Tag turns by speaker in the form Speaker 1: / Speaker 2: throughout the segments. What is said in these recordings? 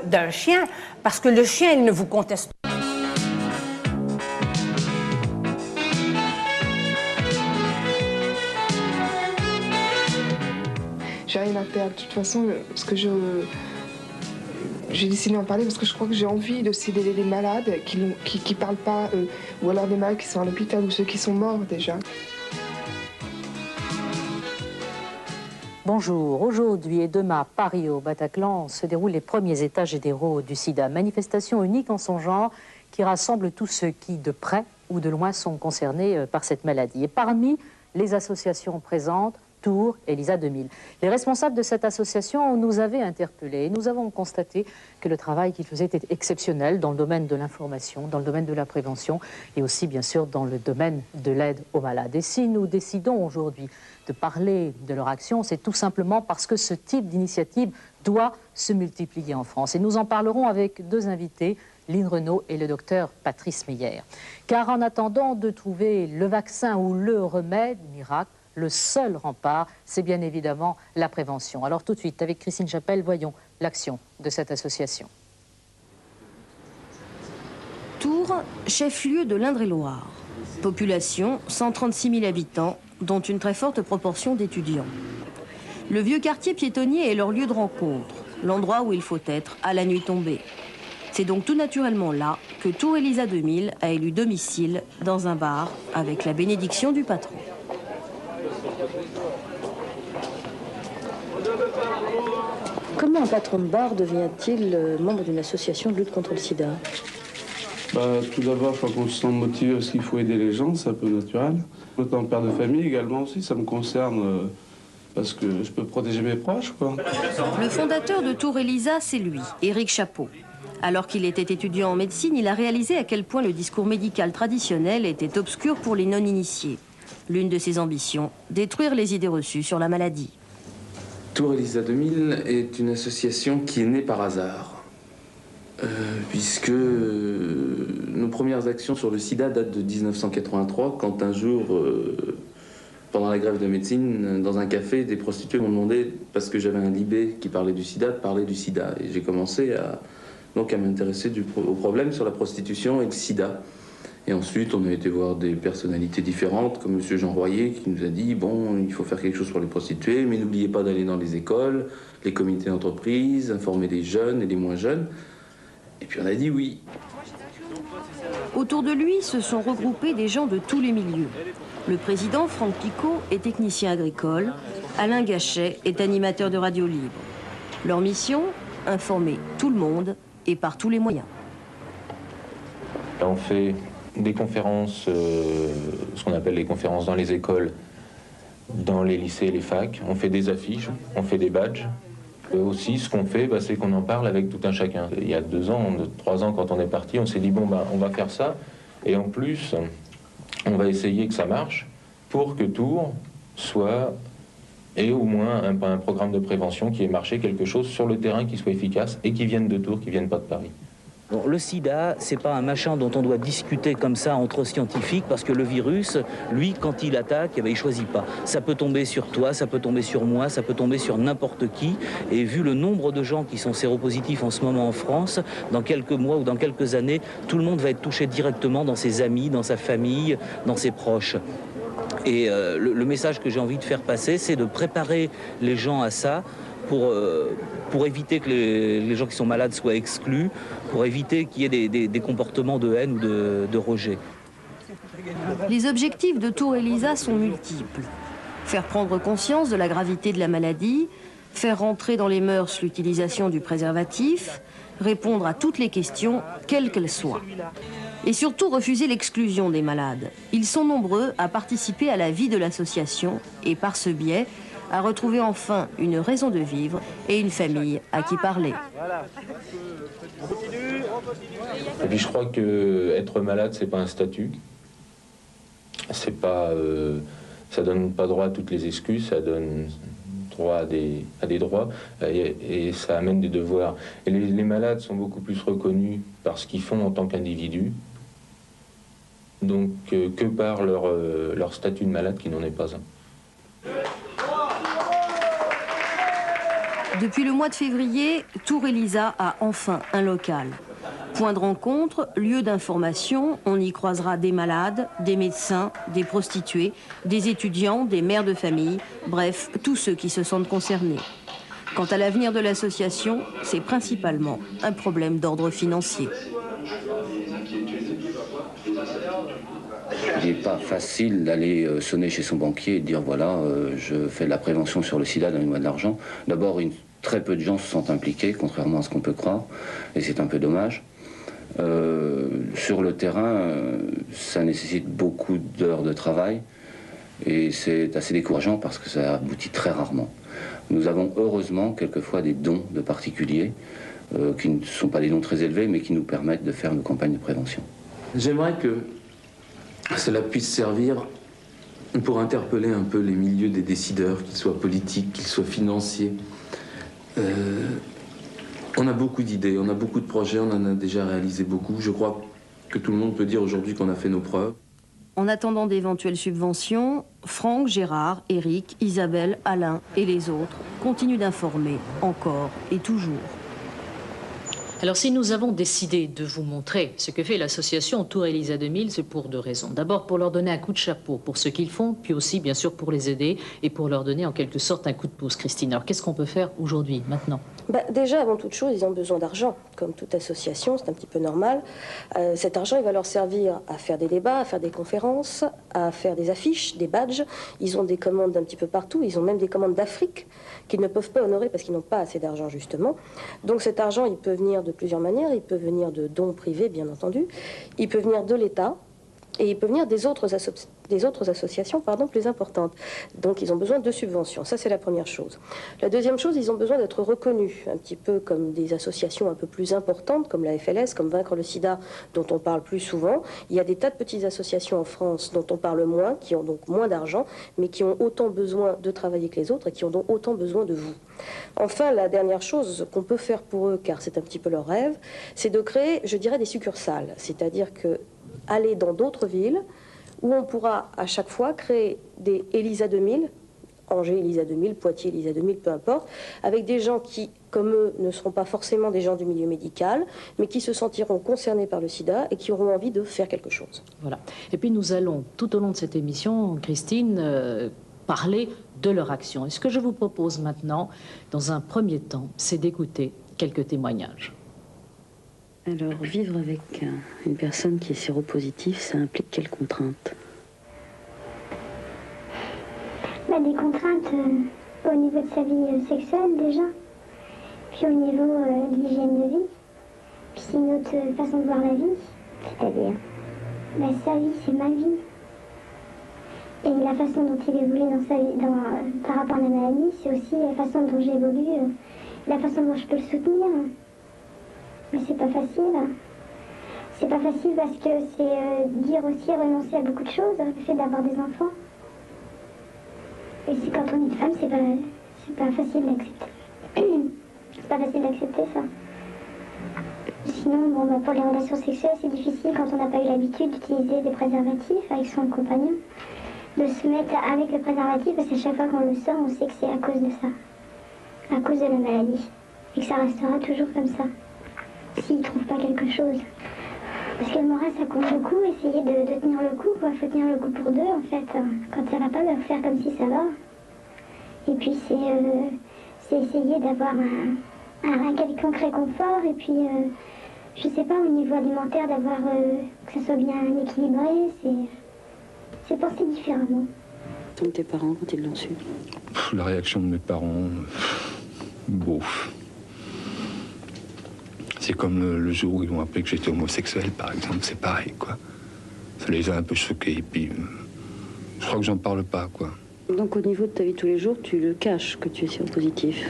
Speaker 1: d'un chien, parce que le chien, il ne vous conteste pas.
Speaker 2: J'ai rien à perdre. De toute façon, ce que j'ai décidé d'en parler parce que je crois que j'ai envie de s'aider les malades qui parlent pas, ou alors des malades qui sont à l'hôpital ou ceux qui sont morts déjà.
Speaker 3: Bonjour, aujourd'hui et demain, à Paris, au Bataclan, se déroulent les premiers états généraux du sida. Manifestation unique en son genre qui rassemble tous ceux qui, de près ou de loin, sont concernés par cette maladie. Et parmi les associations présentes, Tour et Lisa 2000. Les responsables de cette association nous avaient interpellés et nous avons constaté que le travail qu'ils faisaient était exceptionnel dans le domaine de l'information, dans le domaine de la prévention et aussi bien sûr dans le domaine de l'aide aux malades. Et si nous décidons aujourd'hui de parler de leur action, c'est tout simplement parce que ce type d'initiative doit se multiplier en France. Et nous en parlerons avec deux invités, Lynn Renaud et le docteur Patrice Meyer. Car en attendant de trouver le vaccin ou le remède miracle, le seul rempart, c'est bien évidemment la prévention. Alors tout de suite, avec Christine Chapelle, voyons l'action de cette association.
Speaker 4: Tours, chef-lieu de l'Indre-et-Loire. Population, 136 000 habitants, dont une très forte proportion d'étudiants. Le vieux quartier piétonnier est leur lieu de rencontre, l'endroit où il faut être à la nuit tombée. C'est donc tout naturellement là que Tour et Lisa 2000 a élu domicile dans un bar avec la bénédiction du patron.
Speaker 5: Comment un patron de bar devient-il membre d'une association de lutte contre le sida?
Speaker 6: Tout d'abord, je crois qu'on se sent motivé parce qu'il faut aider les gens, c'est un peu naturel. En tant que père de famille également aussi, ça me concerne parce que je peux protéger mes proches, quoi.
Speaker 4: Le fondateur de Tour et Lisa, c'est lui, Éric Chapeau. Alors qu'il était étudiant en médecine, il a réalisé à quel point le discours médical traditionnel était obscur pour les non-initiés. L'une de ses ambitions, détruire les idées reçues sur la maladie.
Speaker 7: Tour et Lisa 2000 est une association qui est née par hasard, puisque nos premières actions sur le sida datent de 1983, quand un jour, pendant la grève de médecine, dans un café, des prostituées m'ont demandé, parce que j'avais un libé qui parlait du sida, de parler du sida. Et j'ai commencé à m'intéresser au problème sur la prostitution et le sida. Et ensuite, on a été voir des personnalités différentes, comme M. Jean Royer, qui nous a dit « Bon, il faut faire quelque chose pour les prostituées, mais n'oubliez pas d'aller dans les écoles, les comités d'entreprise, informer les jeunes et les moins jeunes. » Et puis on a dit oui.
Speaker 4: Autour de lui se sont regroupés des gens de tous les milieux. Le président, Franck Picot, est technicien agricole. Alain Gachet est animateur de radio libre. Leur mission, informer tout le monde et par tous les moyens.
Speaker 8: On fait des conférences, ce qu'on appelle les conférences dans les écoles, dans les lycées et les facs. On fait des affiches, on fait des badges. Aussi, ce qu'on fait, c'est qu'on en parle avec tout un chacun. Il y a 2 ans, 3 ans, quand on est parti, on s'est dit, bon, on va faire ça. Et en plus, on va essayer que ça marche pour que Tours soit, et au moins un programme de prévention qui ait marché, quelque chose sur le terrain qui soit efficace et qui vienne de Tours, qui ne vienne pas de Paris.
Speaker 9: Bon, le sida, c'est pas un machin dont on doit discuter comme ça entre scientifiques, parce que le virus, lui, quand il attaque, il choisit pas. Ça peut tomber sur toi, ça peut tomber sur moi, ça peut tomber sur n'importe qui. Et vu le nombre de gens qui sont séropositifs en ce moment en France, dans quelques mois ou dans quelques années, tout le monde va être touché directement dans ses amis, dans sa famille, dans ses proches. Et le message que j'ai envie de faire passer, c'est de préparer les gens à ça, pour éviter que les gens qui sont malades soient exclus, pour éviter qu'il y ait des comportements de haine ou de rejet.
Speaker 4: Les objectifs de Tour et Lisa sont multiples. Faire prendre conscience de la gravité de la maladie, faire rentrer dans les mœurs l'utilisation du préservatif, répondre à toutes les questions, quelles qu'elles soient. Et surtout refuser l'exclusion des malades. Ils sont nombreux à participer à la vie de l'association et par ce biais, à retrouver enfin une raison de vivre et une famille à qui parler.
Speaker 8: Et puis je crois que être malade, c'est pas un statut. C'est pas, ça donne pas droit à toutes les excuses, ça donne droit à des droits et ça amène des devoirs. Et les malades sont beaucoup plus reconnus par ce qu'ils font en tant qu'individus, donc que par leur statut de malade qui n'en est pas un.
Speaker 4: Depuis le mois de février, Tour Elisa a enfin un local. Point de rencontre, lieu d'information, on y croisera des malades, des médecins, des prostituées, des étudiants, des mères de famille, bref, tous ceux qui se sentent concernés. Quant à l'avenir de l'association, c'est principalement un problème d'ordre financier.
Speaker 10: Il n'est pas facile d'aller sonner chez son banquier et de dire voilà, je fais de la prévention sur le sida, donnez-moi de l'argent. D'abord, très peu de gens se sentent impliqués, contrairement à ce qu'on peut croire, et c'est un peu dommage. Sur le terrain, ça nécessite beaucoup d'heures de travail, et c'est assez décourageant parce que ça aboutit très rarement. Nous avons heureusement quelquefois des dons de particuliers, qui ne sont pas des dons très élevés, mais qui nous permettent de faire nos campagnes de prévention.
Speaker 7: J'aimerais que cela puisse servir pour interpeller un peu les milieux des décideurs, qu'ils soient politiques, qu'ils soient financiers. On a beaucoup d'idées, on a beaucoup de projets, on en a déjà réalisé beaucoup. Je crois que tout le monde peut dire aujourd'hui qu'on a fait nos preuves.
Speaker 4: En attendant d'éventuelles subventions, Franck, Gérard, Éric, Isabelle, Alain et les autres continuent d'informer encore et toujours.
Speaker 3: Alors si nous avons décidé de vous montrer ce que fait l'association Tour Elisa 2000, c'est pour deux raisons. D'abord pour leur donner un coup de chapeau pour ce qu'ils font, puis aussi bien sûr pour les aider et pour leur donner en quelque sorte un coup de pouce. Christine, alors qu'est-ce qu'on peut faire aujourd'hui, maintenant?
Speaker 5: Déjà, avant toute chose, ils ont besoin d'argent. Comme toute association, c'est un petit peu normal. Cet argent, il va leur servir à faire des débats, à faire des conférences, à faire des affiches, des badges. Ils ont des commandes d'un petit peu partout. Ils ont même des commandes d'Afrique qu'ils ne peuvent pas honorer parce qu'ils n'ont pas assez d'argent, justement. Donc cet argent, il peut venir de plusieurs manières. Il peut venir de dons privés, bien entendu. Il peut venir de l'État. Et il peut venir des autres associations plus importantes. Donc ils ont besoin de subventions. Ça, c'est la première chose. La deuxième chose, ils ont besoin d'être reconnus, un petit peu comme des associations un peu plus importantes, comme la FLS, comme Vaincre le sida, dont on parle plus souvent. Il y a des tas de petites associations en France dont on parle moins, qui ont donc moins d'argent, mais qui ont autant besoin de travailler que les autres et qui ont donc autant besoin de vous. Enfin, la dernière chose qu'on peut faire pour eux, car c'est un petit peu leur rêve, c'est de créer, je dirais, des succursales. C'est-à-dire que aller dans d'autres villes où on pourra à chaque fois créer des Elisa 2000, Angers Elisa 2000, Poitiers Elisa 2000, peu importe, avec des gens qui, comme eux, ne seront pas forcément des gens du milieu médical, mais qui se sentiront concernés par le sida et qui auront envie de faire quelque chose.
Speaker 3: Voilà. Et puis nous allons, tout au long de cette émission, Christine, parler de leur action. Et ce que je vous propose maintenant, dans un premier temps, c'est d'écouter quelques témoignages.
Speaker 5: Alors, vivre avec une personne qui est séropositive, ça implique quelles contraintes?
Speaker 11: Des contraintes au niveau de sa vie sexuelle déjà, puis au niveau de l'hygiène de vie, puis c'est une autre façon de voir la vie, c'est-à-dire sa vie, c'est ma vie. Et la façon dont il évolue dans sa vie, par rapport à la maladie, c'est aussi la façon dont j'évolue, la façon dont je peux le soutenir. Mais c'est pas facile. C'est pas facile parce que c'est dire aussi renoncer à beaucoup de choses, le fait d'avoir des enfants. Et c'est quand on est une femme, c'est pas facile d'accepter. C'est pas facile d'accepter ça. Sinon, pour les relations sexuelles, c'est difficile quand on n'a pas eu l'habitude d'utiliser des préservatifs avec son compagnon. De se mettre avec le préservatif, parce qu'à chaque fois qu'on le sort, on sait que c'est à cause de ça. À cause de la maladie. Et que ça restera toujours comme ça. S'ils ne trouvent pas quelque chose. Parce que le moral, ça compte beaucoup, essayer de tenir le coup, quoi. Faut tenir le coup pour deux, en fait. Quand ça va pas, faire comme si ça va. Et puis, c'est essayer d'avoir un quelconque réconfort, et puis, je sais pas, au niveau alimentaire, d'avoir, que ça soit bien équilibré, c'est penser différemment.
Speaker 5: Sont tes parents quand ils l'ont su?
Speaker 12: La réaction de mes parents, bof. C'est comme le jour où ils m'ont appris que j'étais homosexuel, par exemple, c'est pareil, quoi. Ça les a un peu choqués, et puis je crois que j'en parle pas, quoi.
Speaker 5: Donc au niveau de ta vie tous les jours, tu le caches que tu es séropositif?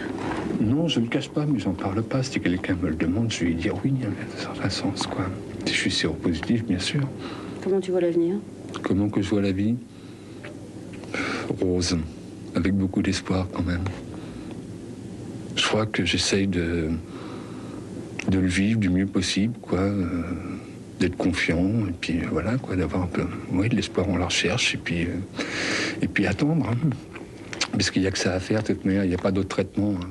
Speaker 12: Non, je le cache pas, mais j'en parle pas. Si quelqu'un me le demande, je vais lui dire oui, dans un certain sens, quoi. Si je suis séropositif, bien sûr.
Speaker 5: Comment tu vois l'avenir? Comment
Speaker 12: que je vois la vie? Rose, avec beaucoup d'espoir quand même. Je crois que j'essaye de le vivre du mieux possible, quoi, d'être confiant, et puis voilà, quoi, d'avoir un peu, de l'espoir, on la recherche, et puis attendre, hein, parce qu'il n'y a que ça à faire, de toute manière, il n'y a pas d'autre traitement. Hein.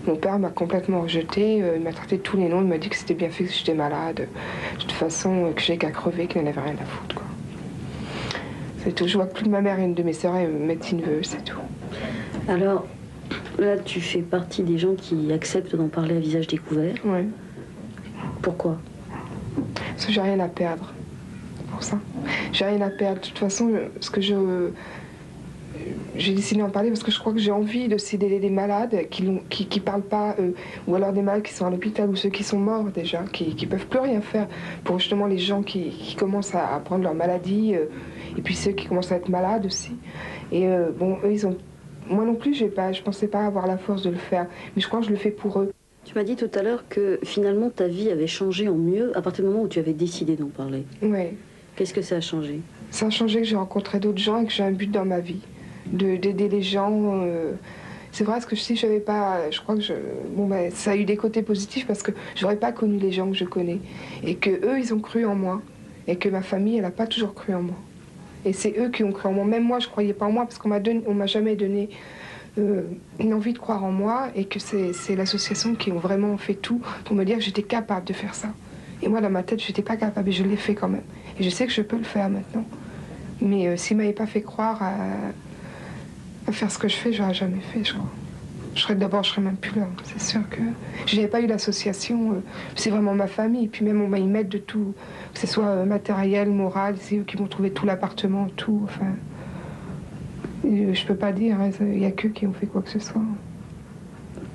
Speaker 2: Mon père m'a complètement rejetée, il m'a traité de tous les noms, il m'a dit que c'était bien fait, que j'étais malade, de toute façon, que j'avais qu'à crever, qu'il n'en avait rien à foutre, quoi. C'est tout. Je vois que plus ma mère et une de mes sœurs est médecine veut, c'est tout.
Speaker 4: Alors, là, tu fais partie des gens qui acceptent d'en parler à visage découvert.
Speaker 2: Oui.
Speaker 4: Pourquoi?
Speaker 2: Parce que j'ai rien à perdre. Pour ça. J'ai rien à perdre. De toute façon, j'ai décidé d'en parler parce que je crois que j'ai envie de s'aider les malades qui parlent pas, ou alors des malades qui sont à l'hôpital ou ceux qui sont morts déjà, qui peuvent plus rien faire pour justement les gens qui commencent à prendre leur maladie, et puis ceux qui commencent à être malades aussi. Et bon, eux, ils ont... Moi non plus, je pensais pas avoir la force de le faire, mais je crois que je le fais pour eux.
Speaker 4: Tu m'as dit tout à l'heure que finalement ta vie avait changé en mieux à partir du moment où tu avais décidé d'en parler.
Speaker 2: Oui.
Speaker 4: Qu'est-ce que ça a changé? Ça
Speaker 2: a changé que j'ai rencontré d'autres gens et que j'ai un but dans ma vie, d'aider les gens. C'est vrai, parce que si je n'avais pas, je crois que ça a eu des côtés positifs parce que j'aurais pas connu les gens que je connais et que eux ils ont cru en moi et que ma famille elle a pas toujours cru en moi. Et c'est eux qui ont cru en moi. Même moi, je ne croyais pas en moi parce qu'on m'a jamais donné une envie de croire en moi et que c'est l'association qui ont vraiment fait tout pour me dire que j'étais capable de faire ça. Et moi, dans ma tête, je n'étais pas capable et je l'ai fait quand même. Et je sais que je peux le faire maintenant. Mais s'ils ne m'avaient pas fait croire à faire ce que je fais, je n'aurais jamais fait, je crois. Je serais même plus là. C'est sûr que je n'avais pas eu l'association. C'est vraiment ma famille. Et puis même, on ils m'aident de tout. Que ce soit matériel, moral. C'est eux qui m'ont trouvé tout l'appartement, tout. Enfin, je peux pas dire. Il n'y a qu'eux qui ont fait quoi que ce soit.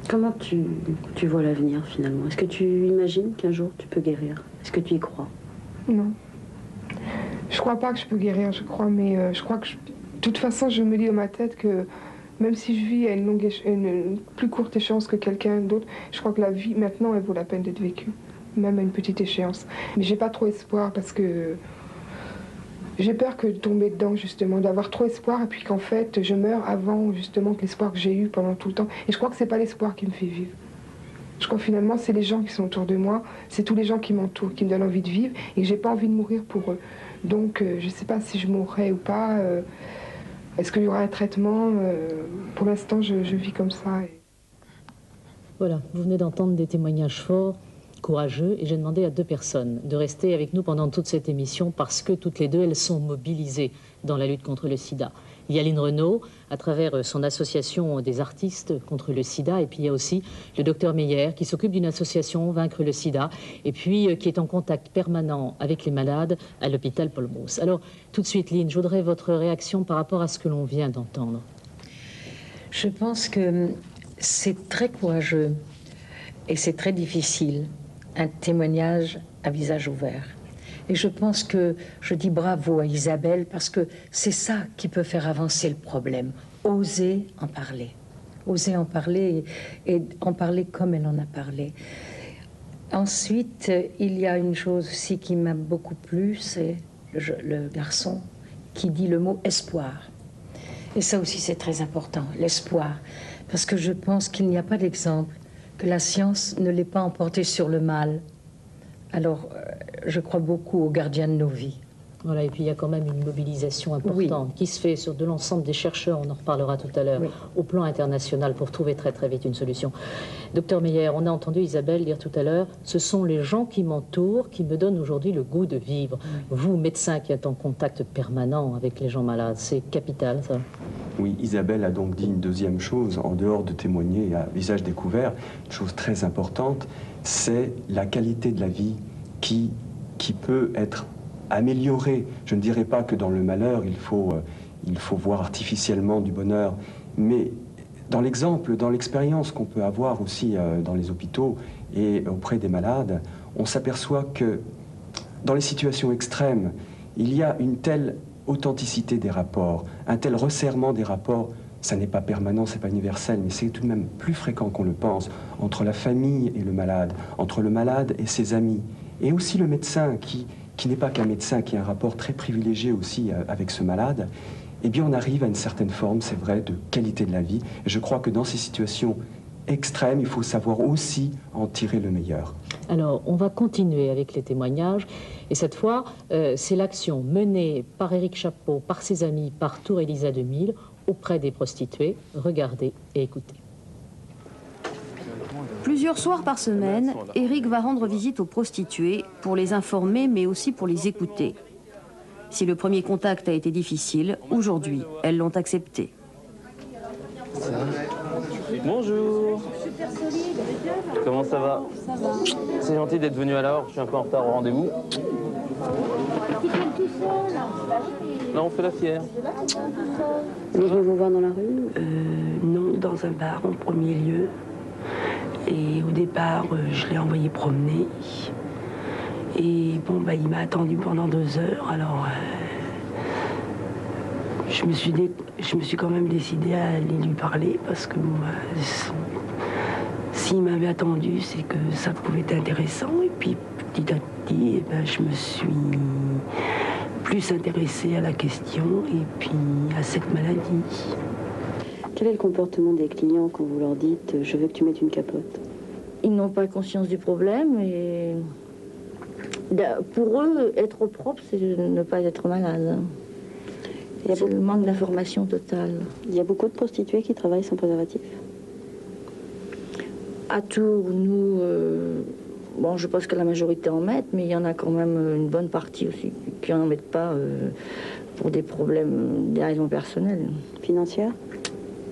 Speaker 4: Comment tu vois l'avenir finalement? Est-ce que tu imagines qu'un jour tu peux guérir? Est-ce que tu y crois?
Speaker 2: Non. Je crois pas que je peux guérir, je crois. Mais je crois que... De toute façon, je me dis dans ma tête que... Même si je vis à une plus courte échéance que quelqu'un d'autre, je crois que la vie, maintenant, elle vaut la peine d'être vécue. Même à une petite échéance. Mais j'ai pas trop espoir parce que... J'ai peur de tomber dedans, justement, d'avoir trop espoir et puis qu'en fait, je meurs avant, justement, que l'espoir que j'ai eu pendant tout le temps. Et je crois que c'est pas l'espoir qui me fait vivre. Je crois que finalement, c'est les gens qui sont autour de moi, c'est tous les gens qui m'entourent, qui me donnent envie de vivre et que j'ai pas envie de mourir pour eux. Donc, je sais pas si je mourrai ou pas... Est-ce qu'il y aura un traitement? Pour l'instant, je vis comme ça.
Speaker 3: Voilà, vous venez d'entendre des témoignages forts, courageux, et j'ai demandé à deux personnes de rester avec nous pendant toute cette émission parce que toutes les deux, elles sont mobilisées dans la lutte contre le sida. Il y a Lynn Renaud, à travers son association des artistes contre le sida, et puis il y a aussi le docteur Meyer, qui s'occupe d'une association Vaincre le sida, et puis qui est en contact permanent avec les malades à l'hôpital Paul Brousse. Alors, tout de suite, Lynn, je voudrais votre réaction par rapport à ce que l'on vient d'entendre.
Speaker 13: Je pense que c'est très courageux et c'est très difficile, un témoignage à visage ouvert. Et je pense que je dis bravo à Isabelle parce que c'est ça qui peut faire avancer le problème. Oser en parler. Oser en parler et en parler comme elle en a parlé. Ensuite, il y a une chose aussi qui m'a beaucoup plu, c'est le garçon qui dit le mot espoir. Et ça aussi c'est très important, l'espoir. Parce que je pense qu'il n'y a pas d'exemple que la science ne l'ait pas emporté sur le mal. Alors, je crois beaucoup aux gardiens de nos vies.
Speaker 3: Voilà, et puis il y a quand même une mobilisation importante qui se fait sur de l'ensemble des chercheurs, on en reparlera tout à l'heure, au plan international pour trouver très très vite une solution. Docteur Meyer, on a entendu Isabelle dire tout à l'heure, ce sont les gens qui m'entourent qui me donnent aujourd'hui le goût de vivre. Vous, médecin qui êtes en contact permanent avec les gens malades, c'est capital ça?
Speaker 14: Oui, Isabelle a donc dit une deuxième chose, en dehors de témoigner à visage découvert, une chose très importante, c'est la qualité de la vie qui peut être améliorée. Je ne dirais pas que dans le malheur, il faut voir artificiellement du bonheur, mais dans l'exemple, dans l'expérience qu'on peut avoir aussi dans les hôpitaux et auprès des malades, on s'aperçoit que dans les situations extrêmes, il y a une telle authenticité des rapports, un tel resserrement des rapports. Ça n'est pas permanent, c'est pas universel, mais c'est tout de même plus fréquent qu'on le pense, entre la famille et le malade, entre le malade et ses amis, et aussi le médecin qui n'est pas qu'un médecin, qui a un rapport très privilégié aussi avec ce malade. Eh bien, on arrive à une certaine forme, c'est vrai, de qualité de la vie. Et je crois que dans ces situations extrêmes, il faut savoir aussi en tirer le meilleur.
Speaker 3: Alors, on va continuer avec les témoignages. Et cette fois, c'est l'action menée par Éric Chapeau, par ses amis, par Tour Elisa 2000, auprès des prostituées. Regardez et écoutez.
Speaker 4: Plusieurs soirs par semaine, Éric va rendre visite aux prostituées pour les informer, mais aussi pour les écouter. Si le premier contact a été difficile, aujourd'hui, elles l'ont accepté.
Speaker 15: Bonjour. Comment ça va? C'est gentil d'être venu à l'heure, je suis un peu en retard au rendez-vous. Là, on fait la fière.
Speaker 16: Voudrez vous voir dans la rue? Non, dans un bar en premier lieu. Et au départ, je l'ai envoyé promener. Et bon, bah, il m'a attendu pendant 2 heures. Alors, je me suis quand même décidée à aller lui parler parce que s'il m'avait attendu, c'est que ça pouvait être intéressant. Et puis, petit à petit, eh ben, je me suis plus intéressée à la question et puis à cette maladie. Quel est le comportement des clients quand vous leur dites « je veux que tu mettes une capote » ?
Speaker 17: Ils n'ont pas conscience du problème et pour eux, être propre, c'est ne pas être malade. C'est le manque d'information totale.
Speaker 16: Il y a beaucoup de prostituées qui travaillent sans préservatif.
Speaker 17: À Tours, nous, bon, je pense que la majorité en mettent, mais il y en a quand même une bonne partie aussi qui n'en mettent pas pour des problèmes, des raisons personnelles.
Speaker 16: Financières ?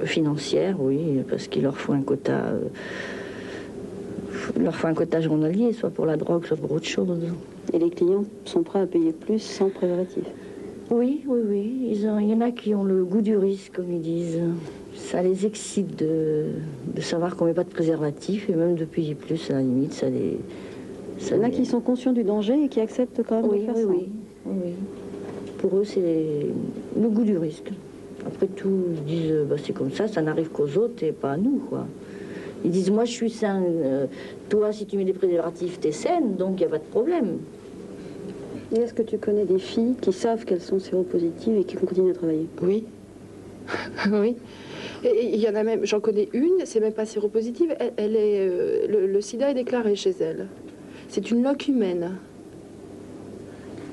Speaker 17: Financières, oui, parce qu'il leur faut un quota. Il leur faut un quota journalier, soit pour la drogue, soit pour autre chose.
Speaker 16: Et les clients sont prêts à payer plus sans préservatif?
Speaker 17: Oui, oui, oui. Il y en a qui ont le goût du risque, comme ils disent. Ça les excite de savoir qu'on ne met pas de préservatif et même de payer plus, à la limite, ça les...
Speaker 16: Il y en a qui sont conscients du danger et qui acceptent quand même de faire ça.
Speaker 17: Oui, oui. Pour eux, c'est le goût du risque. Après tout, ils disent, bah, c'est comme ça n'arrive qu'aux autres et pas à nous, quoi. Ils disent, moi je suis sain, toi si tu mets des préservatifs, t'es saine, donc il n'y a pas de problème.
Speaker 16: Et est-ce que tu connais des filles qui savent qu'elles sont séropositives et qui continuent à travailler?
Speaker 2: Oui. Oui. Et il y en a même, j'en connais une, c'est même pas séropositive, elle est, le sida est déclaré chez elle. C'est une loque humaine.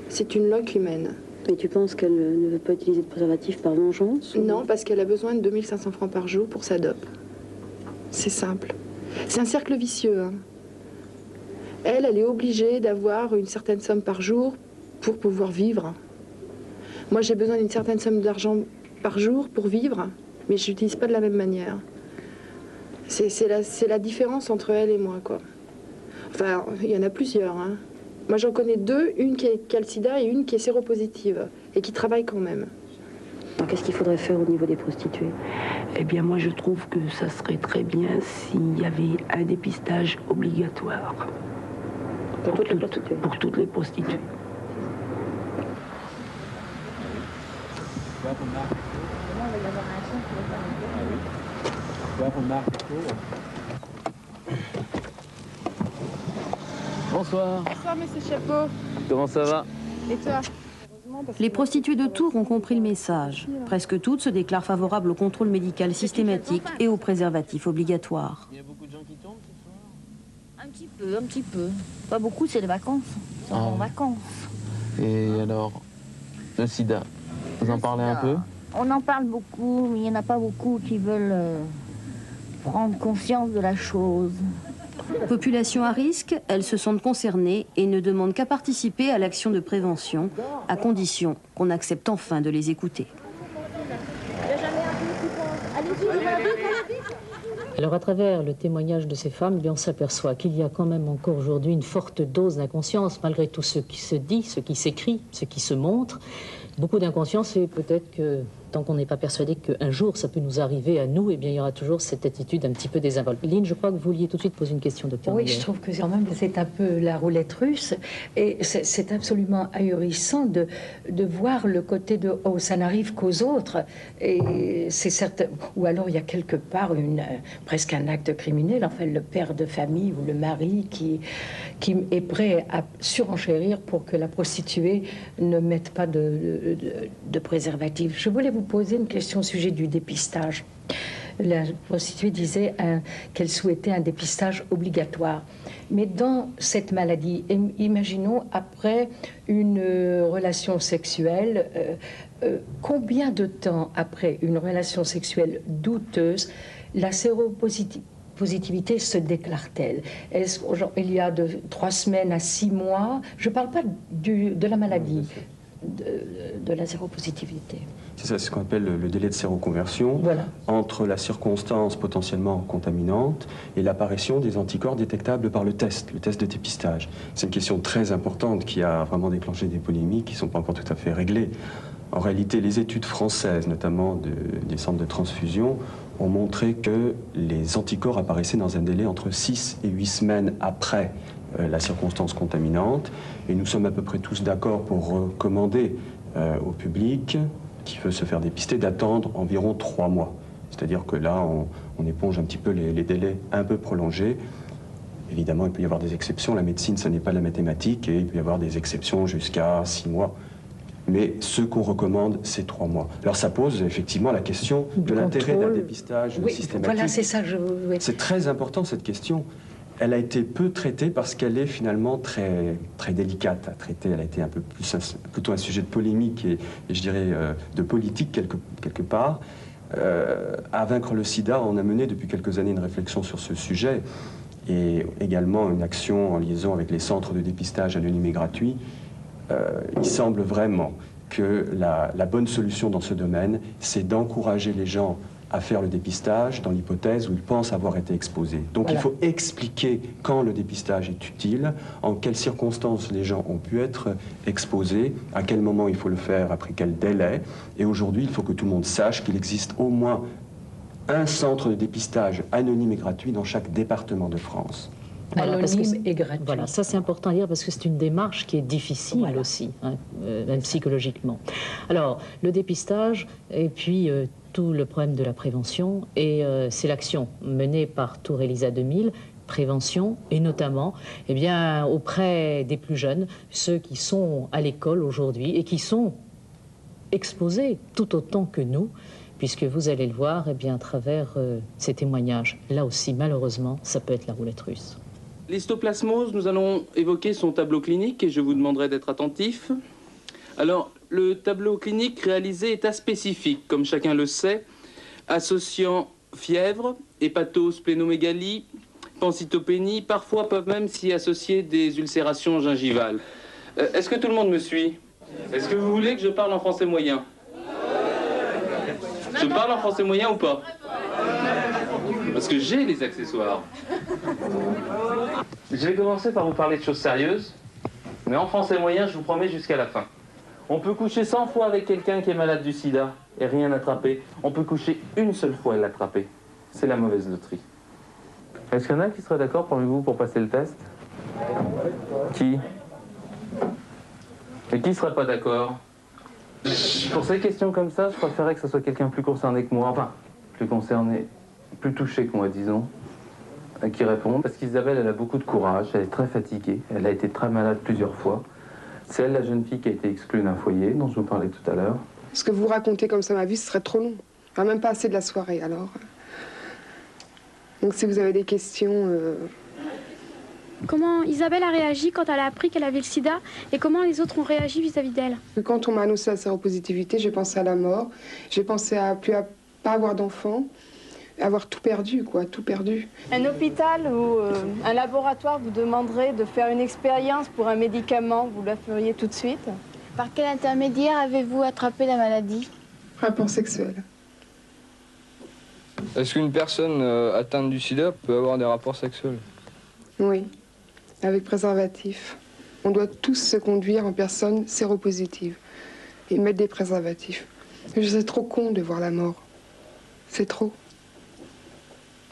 Speaker 2: C'est une loque humaine.
Speaker 16: Et tu penses qu'elle ne veut pas utiliser de préservatif par vengeance?
Speaker 2: Non, parce qu'elle a besoin de 2500 francs par jour pour sa dope. C'est simple. C'est un cercle vicieux. Hein. Elle est obligée d'avoir une certaine somme par jour pour pouvoir vivre. Moi, j'ai besoin d'une certaine somme d'argent par jour pour vivre, mais je n'utilise pas de la même manière. C'est la différence entre elle et moi, quoi. Enfin, il y en a plusieurs. Hein. Moi, j'en connais 2, une qui a le sida et une qui est séropositive, et qui travaille quand même.
Speaker 16: Alors, qu'est-ce qu'il faudrait faire au niveau des prostituées? Eh bien, moi, je trouve que ça serait très bien s'il y avait un dépistage obligatoire. Pour toutes les prostituées.
Speaker 15: Bonsoir.
Speaker 2: Bonsoir, monsieur Chapeau.
Speaker 15: Comment ça va?
Speaker 2: Et toi?
Speaker 4: Les prostituées de Tours ont compris le message. Presque toutes se déclarent favorables au contrôle médical systématique et au préservatif obligatoire.
Speaker 15: Il y a beaucoup de gens qui tombent ce soir?
Speaker 17: Un petit peu. Pas beaucoup, c'est les vacances. Ils sont en vacances.
Speaker 15: Et alors, le sida, vous en parlez un peu?
Speaker 17: On en parle beaucoup, mais il n'y en a pas beaucoup qui veulent prendre conscience de la chose.
Speaker 4: Population à risque, elles se sentent concernées et ne demandent qu'à participer à l'action de prévention, à condition qu'on accepte enfin de les écouter.
Speaker 3: Alors à travers le témoignage de ces femmes, on s'aperçoit qu'il y a quand même encore aujourd'hui une forte dose d'inconscience, malgré tout ce qui se dit, ce qui s'écrit, ce qui se montre. Beaucoup d'inconscience et peut-être que tant qu'on n'est pas persuadé qu'un jour ça peut nous arriver à nous, eh bien il y aura toujours cette attitude un petit peu désinvolte. Lynn, je crois que vous vouliez tout de suite poser une question, docteur.
Speaker 13: Oui,
Speaker 3: Meyer.
Speaker 13: je trouve que quand même c'est un peu la roulette russe et c'est absolument ahurissant de voir le côté de oh ça n'arrive qu'aux autres et c'est certain, ou alors il y a quelque part presque un acte criminel, enfin le père de famille ou le mari qui est prêt à surenchérir pour que la prostituée ne mette pas de préservatif. Je voulais vous poser une question au sujet du dépistage. La prostituée disait qu'elle souhaitait un dépistage obligatoire. Mais dans cette maladie, imaginons après une relation sexuelle, combien de temps après une relation sexuelle douteuse, la séropositivité séropositivité se déclare-t-elle? Est-ce qu'il y a de 3 semaines à 6 mois? Je ne parle pas de la maladie, de la séropositivité.
Speaker 14: C'est ce qu'on appelle le délai de séroconversion, entre la circonstance potentiellement contaminante et l'apparition des anticorps détectables par le test de dépistage. C'est une question très importante qui a vraiment déclenché des polémiques qui ne sont pas encore tout à fait réglées. En réalité, les études françaises, notamment des centres de transfusion, ont montré que les anticorps apparaissaient dans un délai entre 6 et 8 semaines après la circonstance contaminante. Et nous sommes à peu près tous d'accord pour recommander au public qui veut se faire dépister d'attendre environ 3 mois. C'est-à-dire que là, on éponge un petit peu les délais un peu prolongés. Évidemment, il peut y avoir des exceptions. La médecine, ce n'est pas la mathématique, et il peut y avoir des exceptions jusqu'à 6 mois. Mais ce qu'on recommande, c'est 3 mois. Alors ça pose effectivement la question de l'intérêt d'un dépistage systématique. Voilà,
Speaker 13: c'est ça.
Speaker 14: C'est très important, cette question. Elle a été peu traitée parce qu'elle est finalement très, très délicate à traiter. Elle a été un peu plutôt un sujet de polémique et je dirais de politique quelque part. À vaincre le sida, on a mené depuis quelques années une réflexion sur ce sujet et également une action en liaison avec les centres de dépistage anonymes et gratuits. Il semble vraiment que la bonne solution dans ce domaine, c'est d'encourager les gens à faire le dépistage dans l'hypothèse où ils pensent avoir été exposés. Donc il faut expliquer quand le dépistage est utile, en quelles circonstances les gens ont pu être exposés, à quel moment il faut le faire, après quel délai. Et aujourd'hui, il faut que tout le monde sache qu'il existe au moins un centre de dépistage anonyme et gratuit dans chaque département de France.
Speaker 13: Anonyme et gratuit.
Speaker 3: Voilà, ça c'est important à dire parce que c'est une démarche qui est difficile aussi, même psychologiquement. Alors, le dépistage et puis tout le problème de la prévention, et c'est l'action menée par Tour Elisa 2000, prévention, et notamment auprès des plus jeunes, ceux qui sont à l'école aujourd'hui et qui sont exposés tout autant que nous, puisque vous allez le voir à travers ces témoignages. Là aussi, malheureusement, ça peut être la roulette russe.
Speaker 7: L'histoplasmose, nous allons évoquer son tableau clinique et je vous demanderai d'être attentif. Alors, le tableau clinique réalisé est aspécifique, comme chacun le sait, associant fièvre, hépatosplénomégalie, pancytopénie, parfois peuvent même s'y associer des ulcérations gingivales. Est-ce que tout le monde me suit? Est-ce que vous voulez que je parle en français moyen? Je parle en français moyen ou pas? Parce que j'ai les accessoires. Je vais commencer par vous parler de choses sérieuses, mais en français moyen, je vous promets, jusqu'à la fin. On peut coucher 100 fois avec quelqu'un qui est malade du sida et rien attraper. On peut coucher une seule fois et l'attraper. C'est la mauvaise loterie. Est-ce qu'il y en a qui seraient d'accord parmi vous pour passer le test? Qui? Et qui serait pas d'accord? Pour ces questions comme ça, je préférerais que ce soit quelqu'un plus concerné que moi. Enfin, plus concerné, plus touché que moi, disons, qui répond. Parce qu'Isabelle, elle a beaucoup de courage, elle est très fatiguée, elle a été très malade plusieurs fois. C'est elle, la jeune fille qui a été exclue d'un foyer, dont je vous parlais tout à l'heure.
Speaker 2: Ce que vous racontez comme ça ma vie, ce serait trop long. Enfin, même pas assez de la soirée, alors. Donc si vous avez des questions...
Speaker 18: Comment Isabelle a réagi quand elle a appris qu'elle avait le sida et comment les autres ont réagi vis-à-vis d'elle?
Speaker 2: Quand on m'a annoncé la séropositivité, j'ai pensé à la mort, j'ai pensé à pas avoir d'enfants, avoir tout perdu, quoi, tout perdu.
Speaker 19: Un hôpital ou un laboratoire vous demanderait de faire une expérience pour un médicament, vous la feriez tout de suite?
Speaker 18: Par quel intermédiaire avez-vous attrapé la maladie?
Speaker 2: Rapport sexuel.
Speaker 20: Est-ce qu'une personne atteinte du sida peut avoir des rapports sexuels?
Speaker 2: Oui, avec préservatif. On doit tous se conduire en personne séropositive et mettre des préservatifs. C'est trop con de voir la mort. C'est trop.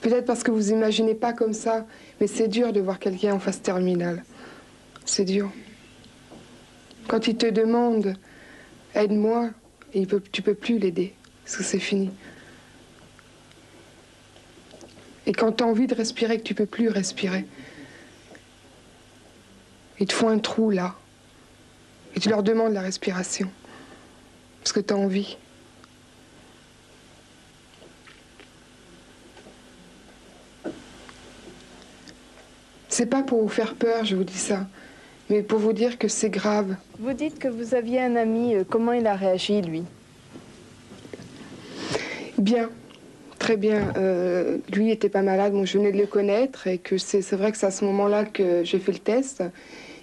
Speaker 2: Peut-être parce que vous imaginez pas comme ça, mais c'est dur de voir quelqu'un en phase terminale. C'est dur. Quand il te demande « aide-moi », tu peux plus l'aider, parce que c'est fini. Et quand tu as envie de respirer, que tu peux plus respirer, ils te font un trou là, et tu leur demandes la respiration, parce que tu as envie. C'est pas pour vous faire peur, je vous dis ça, mais pour vous dire que c'est grave.
Speaker 19: Vous dites que vous aviez un ami, comment il a réagi, lui?
Speaker 2: Bien, très bien. Lui n'était pas malade, bon, je venais de le connaître et que c'est vrai que c'est à ce moment-là que j'ai fait le test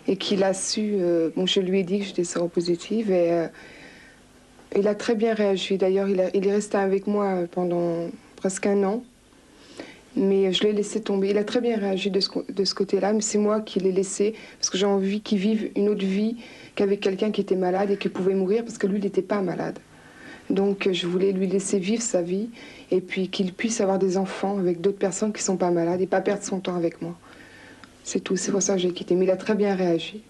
Speaker 2: et qu'il a su... bon, je lui ai dit que j'étais séropositive et il a très bien réagi. D'ailleurs, il est resté avec moi pendant presque 1 an, mais je l'ai laissé tomber. Il a très bien réagi de ce côté-là, mais c'est moi qui l'ai laissé parce que j'ai envie qu'il vive une autre vie qu'avec quelqu'un qui était malade et qui pouvait mourir parce que lui, il n'était pas malade. Donc je voulais lui laisser vivre sa vie et puis qu'il puisse avoir des enfants avec d'autres personnes qui ne sont pas malades et pas perdre son temps avec moi. C'est tout, c'est pour ça que j'ai quitté. Mais il a très bien réagi.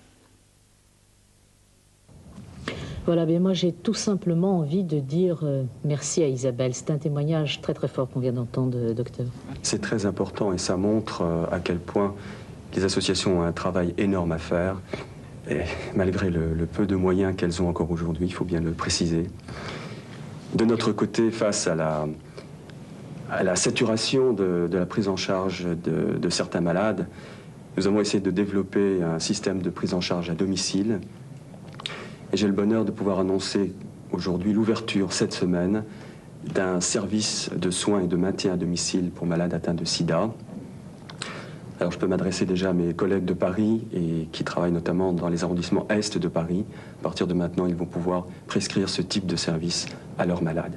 Speaker 3: Voilà, bien moi j'ai tout simplement envie de dire merci à Isabelle. C'est un témoignage très très fort qu'on vient d'entendre, docteur.
Speaker 14: C'est très important et ça montre à quel point les associations ont un travail énorme à faire. Et malgré le peu de moyens qu'elles ont encore aujourd'hui, il faut bien le préciser. De notre côté, face à la saturation de la prise en charge de certains malades, nous avons essayé de développer un système de prise en charge à domicile. Et j'ai le bonheur de pouvoir annoncer aujourd'hui l'ouverture cette semaine d'un service de soins et de maintien à domicile pour malades atteints de sida. Alors je peux m'adresser déjà à mes collègues de Paris et qui travaillent notamment dans les arrondissements est de Paris. À partir de maintenant, ils vont pouvoir prescrire ce type de service à leurs malades.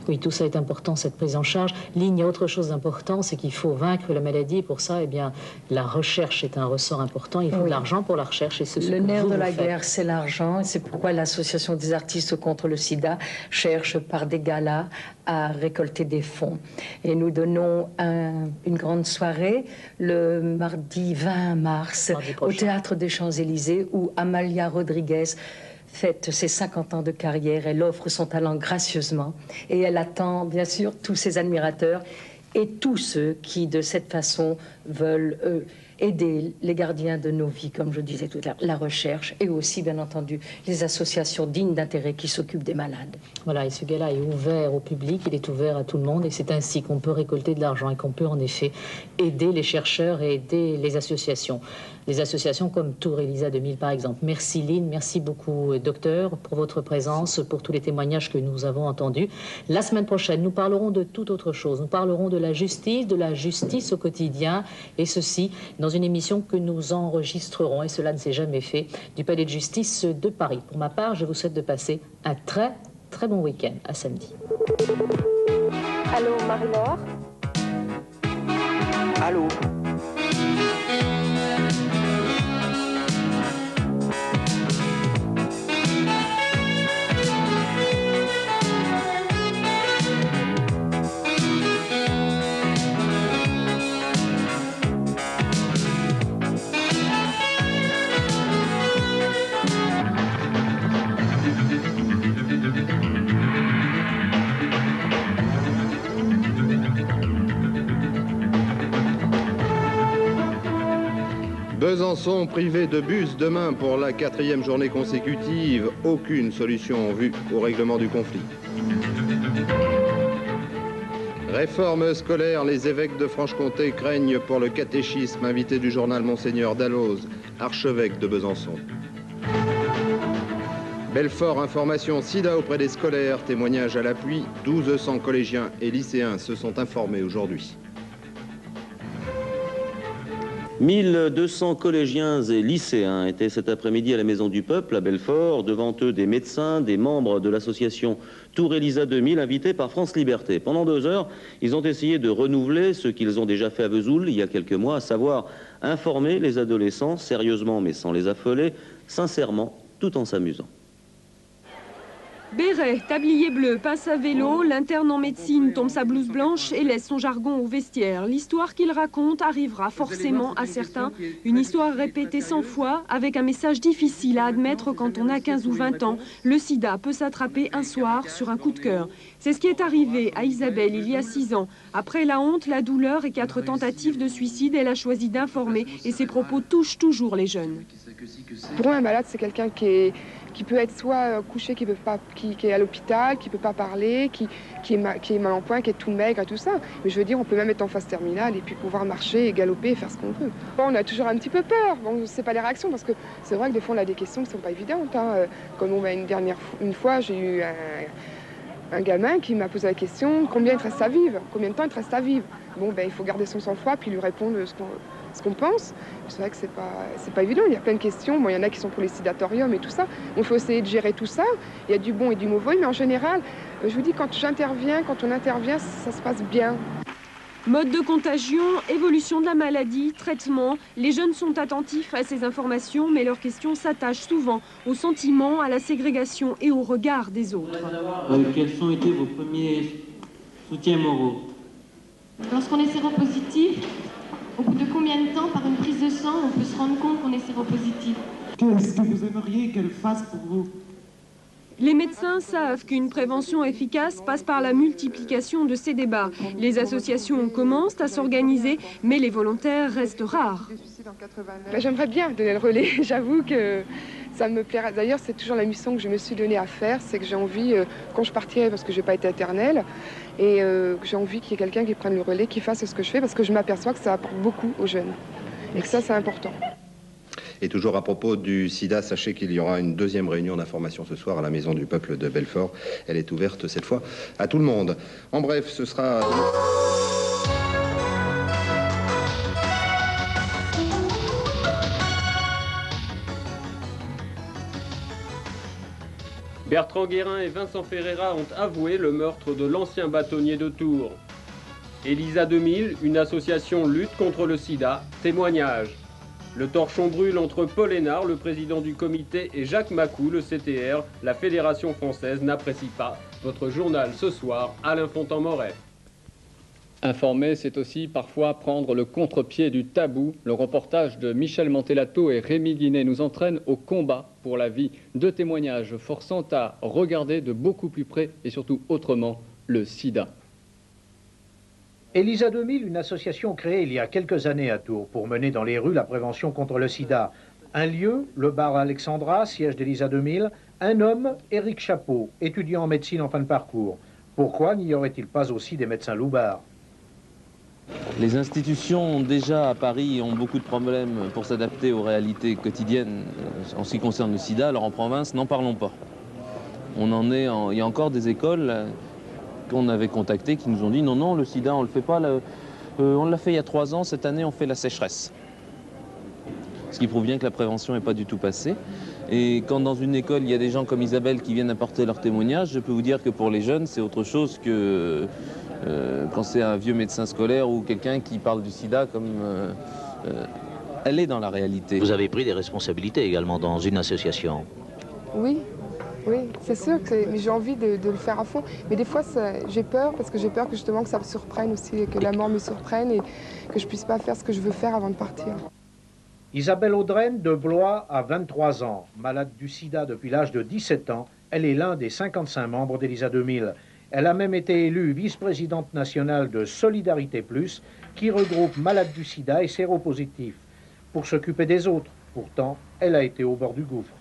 Speaker 3: Oui, tout ça est important, cette prise en charge. Lynn, il y a autre chose d'important, c'est qu'il faut vaincre la maladie. Et pour ça, eh bien, la recherche est un ressort important. Il faut de l'argent pour la recherche. Et
Speaker 13: le nerf de la guerre, c'est l'argent. C'est pourquoi l'Association des artistes contre le sida cherche par des galas à récolter des fonds. Et nous donnons une grande soirée le mardi 20 mars au Théâtre des Champs-Élysées où Amalia Rodriguez fête ses 50 ans de carrière, elle offre son talent gracieusement et elle attend bien sûr tous ses admirateurs et tous ceux qui de cette façon veulent aider les gardiens de nos vies, comme je disais tout à l'heure, la recherche et aussi bien entendu les associations dignes d'intérêt qui s'occupent des malades.
Speaker 3: Voilà, et ce gala est ouvert au public, il est ouvert à tout le monde et c'est ainsi qu'on peut récolter de l'argent et qu'on peut en effet aider les chercheurs et aider les associations. Les associations comme Tour Elisa 2000 par exemple. Merci Lynn, merci beaucoup docteur pour votre présence, pour tous les témoignages que nous avons entendus. La semaine prochaine, nous parlerons de toute autre chose. Nous parlerons de la justice au quotidien et ceci dans une émission que nous enregistrerons, et cela ne s'est jamais fait, du Palais de Justice de Paris. Pour ma part, je vous souhaite de passer un très très bon week-end. À samedi.
Speaker 19: Allô, Marie-Laure?
Speaker 15: Allô?
Speaker 21: Besançon privé de bus demain pour la 4e journée consécutive. Aucune solution en vue au règlement du conflit. Réforme scolaire, les évêques de Franche-Comté craignent pour le catéchisme. Invité du journal Monseigneur Dalloz, archevêque de Besançon. Belfort, information sida auprès des scolaires, témoignage à l'appui. 1200 collégiens et lycéens se sont informés aujourd'hui.
Speaker 22: 1200 collégiens et lycéens étaient cet après-midi à la Maison du Peuple à Belfort, devant eux des médecins, des membres de l'association Tour Elisa 2000 invités par France Liberté. Pendant 2 heures, ils ont essayé de renouveler ce qu'ils ont déjà fait à Vesoul il y a quelques mois, à savoir informer les adolescents sérieusement mais sans les affoler, sincèrement, tout en s'amusant.
Speaker 23: Béret, tablier bleu, passe à vélo, l'interne en médecine tombe sa blouse blanche et laisse son jargon au vestiaire. L'histoire qu'il raconte arrivera forcément à certains. Une histoire répétée 100 fois, avec un message difficile à admettre quand on a 15 ou 20 ans. Le sida peut s'attraper un soir sur un coup de cœur. C'est ce qui est arrivé à Isabelle il y a 6 ans. Après la honte, la douleur et 4 tentatives de suicide, elle a choisi d'informer et ses propos touchent toujours les jeunes.
Speaker 2: Pour moi, un malade, c'est quelqu'un qui peut être soit couché, qui est à l'hôpital, qui ne peut pas parler, qui est mal en point, qui est tout maigre et tout ça. Mais je veux dire, on peut même être en phase terminale et puis pouvoir marcher et galoper et faire ce qu'on veut. Bon, on a toujours un petit peu peur. Bon, on ne sait pas les réactions parce que c'est vrai que des fois, on a des questions qui ne sont pas évidentes. Hein. Comme une fois, j'ai eu un gamin qui m'a posé la question combien il te reste à vivre, combien de temps il te reste à vivre. Bon, ben, il faut garder son sang-froid puis lui répondre ce qu'on pense. C'est vrai que c'est pas évident, il y a plein de questions. Bon, il y en a qui sont pour les sidatoriums et tout ça. Il faut essayer de gérer tout ça. Il y a du bon et du mauvais, mais en général, je vous dis, quand on intervient, ça se passe bien.
Speaker 23: Mode de contagion, évolution de la maladie, traitement. Les jeunes sont attentifs à ces informations, mais leurs questions s'attachent souvent aux sentiments, à la ségrégation et au regard des autres.
Speaker 1: Quels ont été vos premiers soutiens moraux?
Speaker 6: Lorsqu'on est séropositif, au bout de combien de temps, par une prise de sang, on peut se rendre compte qu'on est séropositif?
Speaker 1: Qu'est-ce que vous aimeriez qu'elle fasse pour vous?
Speaker 23: Les médecins savent qu'une prévention efficace passe par la multiplication de ces débats. Les associations commencent à s'organiser, mais les volontaires restent rares.
Speaker 2: J'aimerais bien donner le relais, j'avoue que ça me plairait. D'ailleurs, c'est toujours la mission que je me suis donnée à faire, c'est que j'ai envie, quand je partirai, parce que je n'ai pas été éternelle, et que j'ai envie qu'il y ait quelqu'un qui prenne le relais, qui fasse ce que je fais, parce que je m'aperçois que ça apporte beaucoup aux jeunes, et que ça, c'est important.
Speaker 21: Et toujours à propos du sida, sachez qu'il y aura une deuxième réunion d'information ce soir à la Maison du Peuple de Belfort. Elle est ouverte cette fois à tout le monde. En bref, ce sera...
Speaker 9: Bertrand Guérin et Vincent Ferreira ont avoué le meurtre de l'ancien bâtonnier de Tours. Elisa 2000, une association lutte contre le sida, témoignage. Le torchon brûle entre Paul Hénard, le président du comité, et Jacques Macou, le CTR. La Fédération française n'apprécie pas. Votre journal ce soir, Alain Fontan-Moret.
Speaker 24: Informer, c'est aussi parfois prendre le contre-pied du tabou. Le reportage de Michel Mantellato et Rémi Guinet nous entraîne au combat pour la vie. Deux témoignages forçant à regarder de beaucoup plus près et surtout autrement le sida.
Speaker 25: Elisa 2000, une association créée il y a quelques années à Tours pour mener dans les rues la prévention contre le sida. Un lieu, le bar Alexandra, siège d'Elisa 2000. Un homme, Éric Chapeau, étudiant en médecine en fin de parcours. Pourquoi n'y aurait-il pas aussi des médecins loubards?
Speaker 22: Les institutions déjà à Paris ont beaucoup de problèmes pour s'adapter aux réalités quotidiennes en ce qui concerne le sida. Alors en province, n'en parlons pas. Il y a encore des écoles qu'on avait contactées qui nous ont dit non, non, le sida, on ne le fait pas. On l'a fait il y a 3 ans, cette année, on fait la sécheresse. Ce qui prouve bien que la prévention n'est pas du tout passée. Et quand dans une école, il y a des gens comme Isabelle qui viennent apporter leur témoignage, je peux vous dire que pour les jeunes, c'est autre chose que quand c'est un vieux médecin scolaire ou quelqu'un qui parle du sida comme elle est dans la réalité.
Speaker 26: Vous avez pris des responsabilités également dans une association.
Speaker 2: Oui, c'est sûr, mais j'ai envie de le faire à fond. Mais des fois, j'ai peur, parce que j'ai peur que justement que ça me surprenne aussi, que la mort me surprenne et que je puisse pas faire ce que je veux faire avant de partir.
Speaker 25: Isabelle Audrenne de Blois a 23 ans. Malade du sida depuis l'âge de 17 ans, elle est l'un des 55 membres d'Elisa 2000. Elle a même été élue vice-présidente nationale de Solidarité Plus, qui regroupe malades du sida et séropositifs, pour s'occuper des autres. Pourtant, elle a été au bord du gouffre.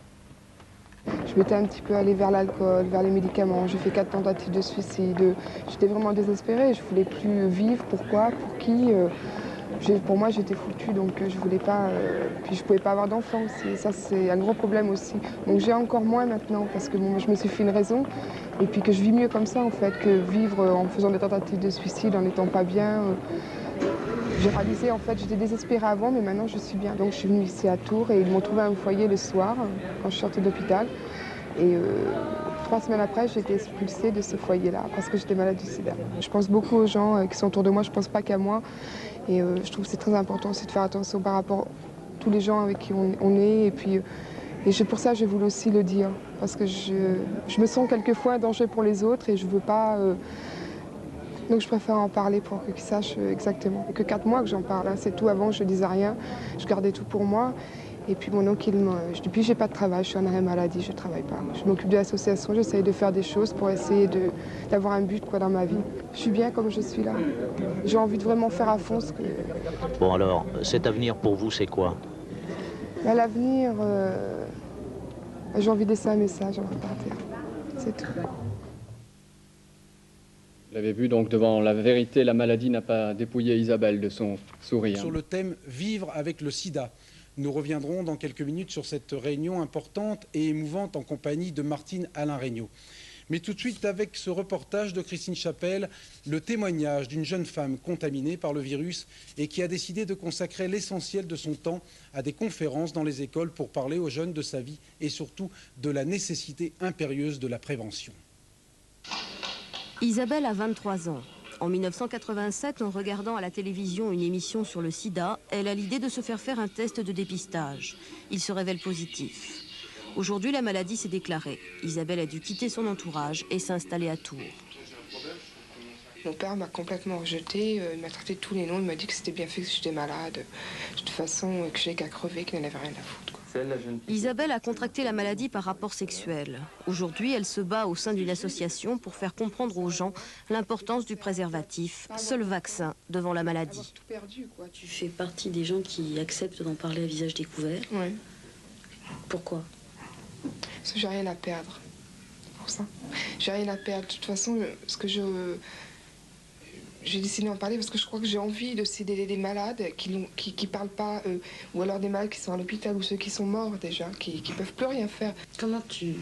Speaker 2: Je m'étais un petit peu allée vers l'alcool, vers les médicaments. J'ai fait 4 tentatives de suicide. J'étais vraiment désespérée. Je ne voulais plus vivre. Pourquoi? Pour qui? Pour moi, j'étais foutue, donc je voulais pas. Puis je pouvais pas avoir d'enfants aussi. Ça, c'est un gros problème aussi. Donc j'ai encore moins maintenant, parce que bon, je me suis fait une raison. Et puis que je vis mieux comme ça, en fait, que vivre en faisant des tentatives de suicide, en n'étant pas bien. J'ai réalisé, en fait, j'étais désespérée avant, mais maintenant je suis bien. Donc je suis venue ici à Tours et ils m'ont trouvé un foyer le soir, quand je sortais d'hôpital. Et 3 semaines après, j'ai été expulsée de ce foyer-là, parce que j'étais malade du sida. Je pense beaucoup aux gens qui sont autour de moi, je ne pense pas qu'à moi. Et je trouve que c'est très important aussi de faire attention par rapport à tous les gens avec qui on est. Et puis, pour ça, j'ai voulu aussi le dire, parce que je me sens quelquefois un danger pour les autres et je ne veux pas... Donc je préfère en parler pour qu'ils sachent exactement. Que 4 mois que j'en parle, hein, c'est tout. Avant, je ne disais rien, je gardais tout pour moi. Et puis mon oncle, depuis j'ai pas de travail, je suis en arrêt maladie, je ne travaille pas. Je m'occupe de l'association, j'essaye de faire des choses pour essayer d'avoir un but dans ma vie. Je suis bien comme je suis là. J'ai envie de vraiment faire à fond ce que...
Speaker 26: Bon alors, cet avenir pour vous, c'est quoi?
Speaker 2: L'avenir, j'ai envie de laisser un message avant de partir. C'est tout.
Speaker 24: Vous l'avez vu, donc devant la vérité, la maladie n'a pas dépouillé Isabelle de son sourire.
Speaker 27: Sur le thème « Vivre avec le sida ». Nous reviendrons dans quelques minutes sur cette réunion importante et émouvante en compagnie de Martine Alain-Regnault. Mais tout de suite, avec ce reportage de Christine Chapelle, le témoignage d'une jeune femme contaminée par le virus et qui a décidé de consacrer l'essentiel de son temps à des conférences dans les écoles pour parler aux jeunes de sa vie et surtout de la nécessité impérieuse de la prévention.
Speaker 4: Isabelle a 23 ans. En 1987, en regardant à la télévision une émission sur le sida, elle a l'idée de se faire un test de dépistage. Il se révèle positif. Aujourd'hui, la maladie s'est déclarée. Isabelle a dû quitter son entourage et s'installer à Tours.
Speaker 2: Mon père m'a complètement rejetée, il m'a traité de tous les noms, il m'a dit que c'était bien fait que j'étais malade, de toute façon que j'avais qu'à crever, qu'il n'en avait rien à foutre.
Speaker 4: Isabelle a contracté la maladie par rapport sexuel. Aujourd'hui, elle se bat au sein d'une association pour faire comprendre aux gens l'importance du préservatif, seul vaccin devant la maladie.
Speaker 5: Tu fais partie des gens qui acceptent d'en parler à visage découvert.
Speaker 2: Oui.
Speaker 5: Pourquoi?
Speaker 2: Parce que j'ai rien à perdre. C'est pour ça. J'ai rien à perdre. De toute façon, j'ai décidé d'en parler parce que je crois que j'ai envie de s'aider des malades qui parlent pas, ou alors des malades qui sont à l'hôpital ou ceux qui sont morts déjà, qui peuvent plus rien faire.
Speaker 5: Comment tu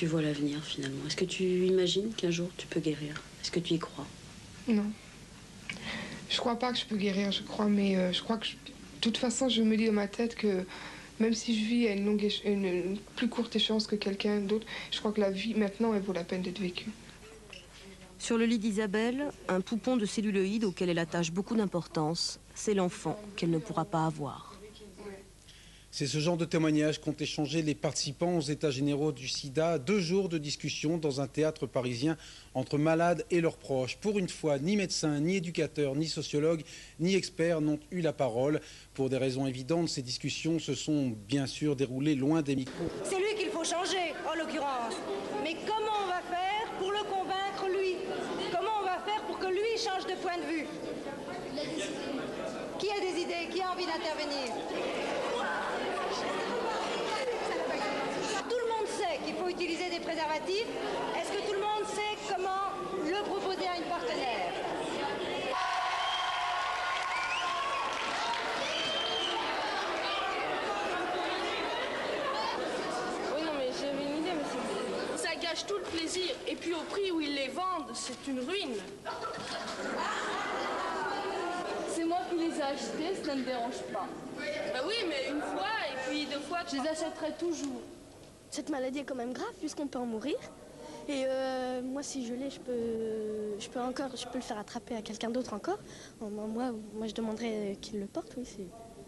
Speaker 5: vois l'avenir finalement? Est-ce que tu imagines qu'un jour tu peux guérir? Est-ce que tu y crois?
Speaker 2: Non. Je crois pas que je peux guérir, je crois, mais je crois que... De toute façon, je me dis dans ma tête que même si je vis à une plus courte échéance que quelqu'un d'autre, je crois que la vie, maintenant, elle vaut la peine d'être vécue.
Speaker 4: Sur le lit d'Isabelle, un poupon de celluloïd auquel elle attache beaucoup d'importance, c'est l'enfant qu'elle ne pourra pas avoir.
Speaker 27: C'est ce genre de témoignages qu'ont échangé les participants aux États généraux du sida. 2 jours de discussion dans un théâtre parisien entre malades et leurs proches. Pour une fois, ni médecins, ni éducateurs, ni sociologues, ni experts n'ont eu la parole. Pour des raisons évidentes, ces discussions se sont bien sûr déroulées loin des micros.
Speaker 8: C'est lui qu'il faut changer, en l'occurrence. Mais comment on va faire pour le convaincre, lui? Comment on va faire pour que lui change de point de vue? Qui a des idées? Qui a envie d'intervenir? Tout le monde sait qu'il faut utiliser des préservatifs. Est-ce que tout le monde sait comment le proposer à une partenaire?
Speaker 10: Oui, non, mais j'avais une idée, mais ça gâche tout le plaisir. Et puis au prix où ils les vendent, c'est une ruine. C'est moi qui les ai achetés, ça ne me dérange pas. Bah oui, mais une fois et puis 2 fois, je les achèterai toujours.
Speaker 18: Cette maladie est quand même grave puisqu'on peut en mourir. Et moi, si je l'ai, je peux le faire attraper à quelqu'un d'autre encore. Moi, je demanderais qu'il le porte, oui.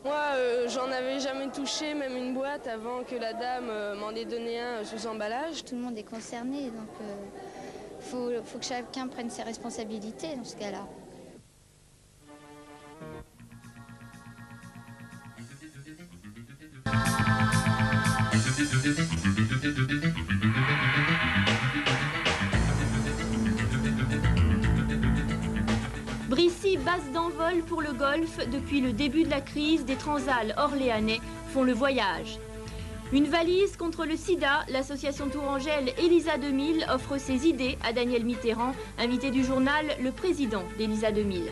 Speaker 10: Moi, j'en avais jamais touché, même une boîte, avant que la dame m'en ait donné un sous emballage.
Speaker 11: Tout le monde est concerné, donc faut que chacun prenne ses responsabilités dans ce cas-là.
Speaker 12: Brissy, base d'envol pour le golf. Depuis le début de la crise, des transals orléanais font le voyage. Une valise contre le sida, l'association tourangelle Elisa 2000 offre ses idées à Daniel Mitterrand, invité du journal Le Président d'Elisa 2000.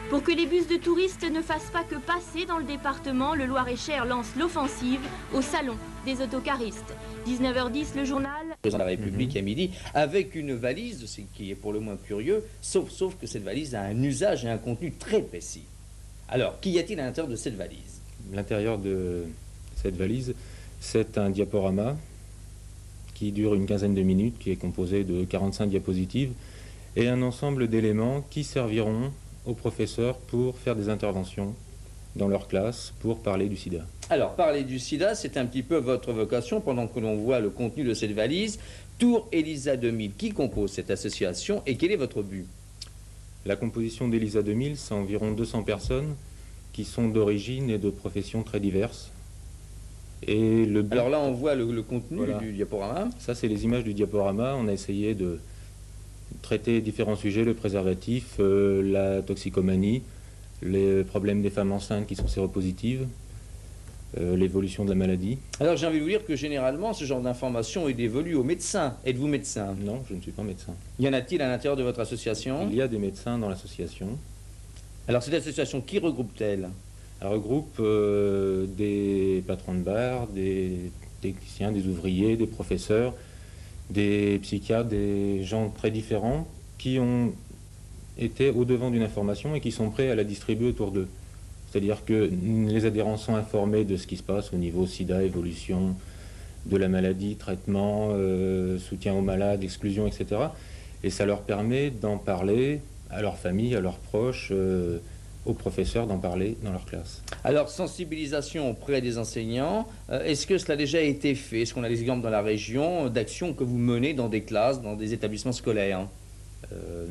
Speaker 12: Pour que les bus de touristes ne fassent pas que passer dans le département, le Loir-et-Cher lance l'offensive au salon des autocaristes. 19h10, le journal.
Speaker 16: Président de la République à midi, avec une valise, ce qui est pour le moins curieux, sauf que cette valise a un usage et un contenu très précis. Alors, qu'y a-t-il à l'intérieur de cette valise?
Speaker 17: L'intérieur de cette valise, c'est un diaporama qui dure une quinzaine de minutes, qui est composé de 45 diapositives, et un ensemble d'éléments qui serviront aux professeurs pour faire des interventions dans leur classe pour parler du sida.
Speaker 16: Alors, parler du sida, c'est un petit peu votre vocation pendant que l'on voit le contenu de cette valise. Tours Elisa 2000, qui compose cette association et quel est votre but?
Speaker 17: La composition d'Elisa 2000, c'est environ 200 personnes qui sont d'origine et de professions très diverses. Et le but...
Speaker 16: Alors là, on voit le contenu du diaporama.
Speaker 17: Ça, c'est les images du diaporama. On a essayé de traiter différents sujets, le préservatif, la toxicomanie, les problèmes des femmes enceintes qui sont séropositives, l'évolution de la maladie.
Speaker 16: Alors j'ai envie de vous dire que généralement ce genre d'information est dévolue aux médecins. Êtes-vous médecin?
Speaker 17: Non, je ne suis pas médecin.
Speaker 16: Y en a-t-il à l'intérieur de votre association?
Speaker 17: Il y a des médecins dans l'association.
Speaker 16: Alors cette association, qui regroupe-t-elle?
Speaker 17: Elle regroupe des patrons de bar, des techniciens, des ouvriers, des professeurs des psychiatres, des gens très différents qui ont été au-devant d'une information et qui sont prêts à la distribuer autour d'eux. C'est-à-dire que les adhérents sont informés de ce qui se passe au niveau sida, évolution de la maladie, traitement, soutien aux malades, exclusion, etc. Et ça leur permet d'en parler à leur famille, à leurs proches, aux professeurs d'en parler dans leur classe.
Speaker 16: Alors, sensibilisation auprès des enseignants, est-ce que cela a déjà été fait? Est-ce qu'on a des exemples dans la région d'actions que vous menez dans des classes, dans des établissements scolaires?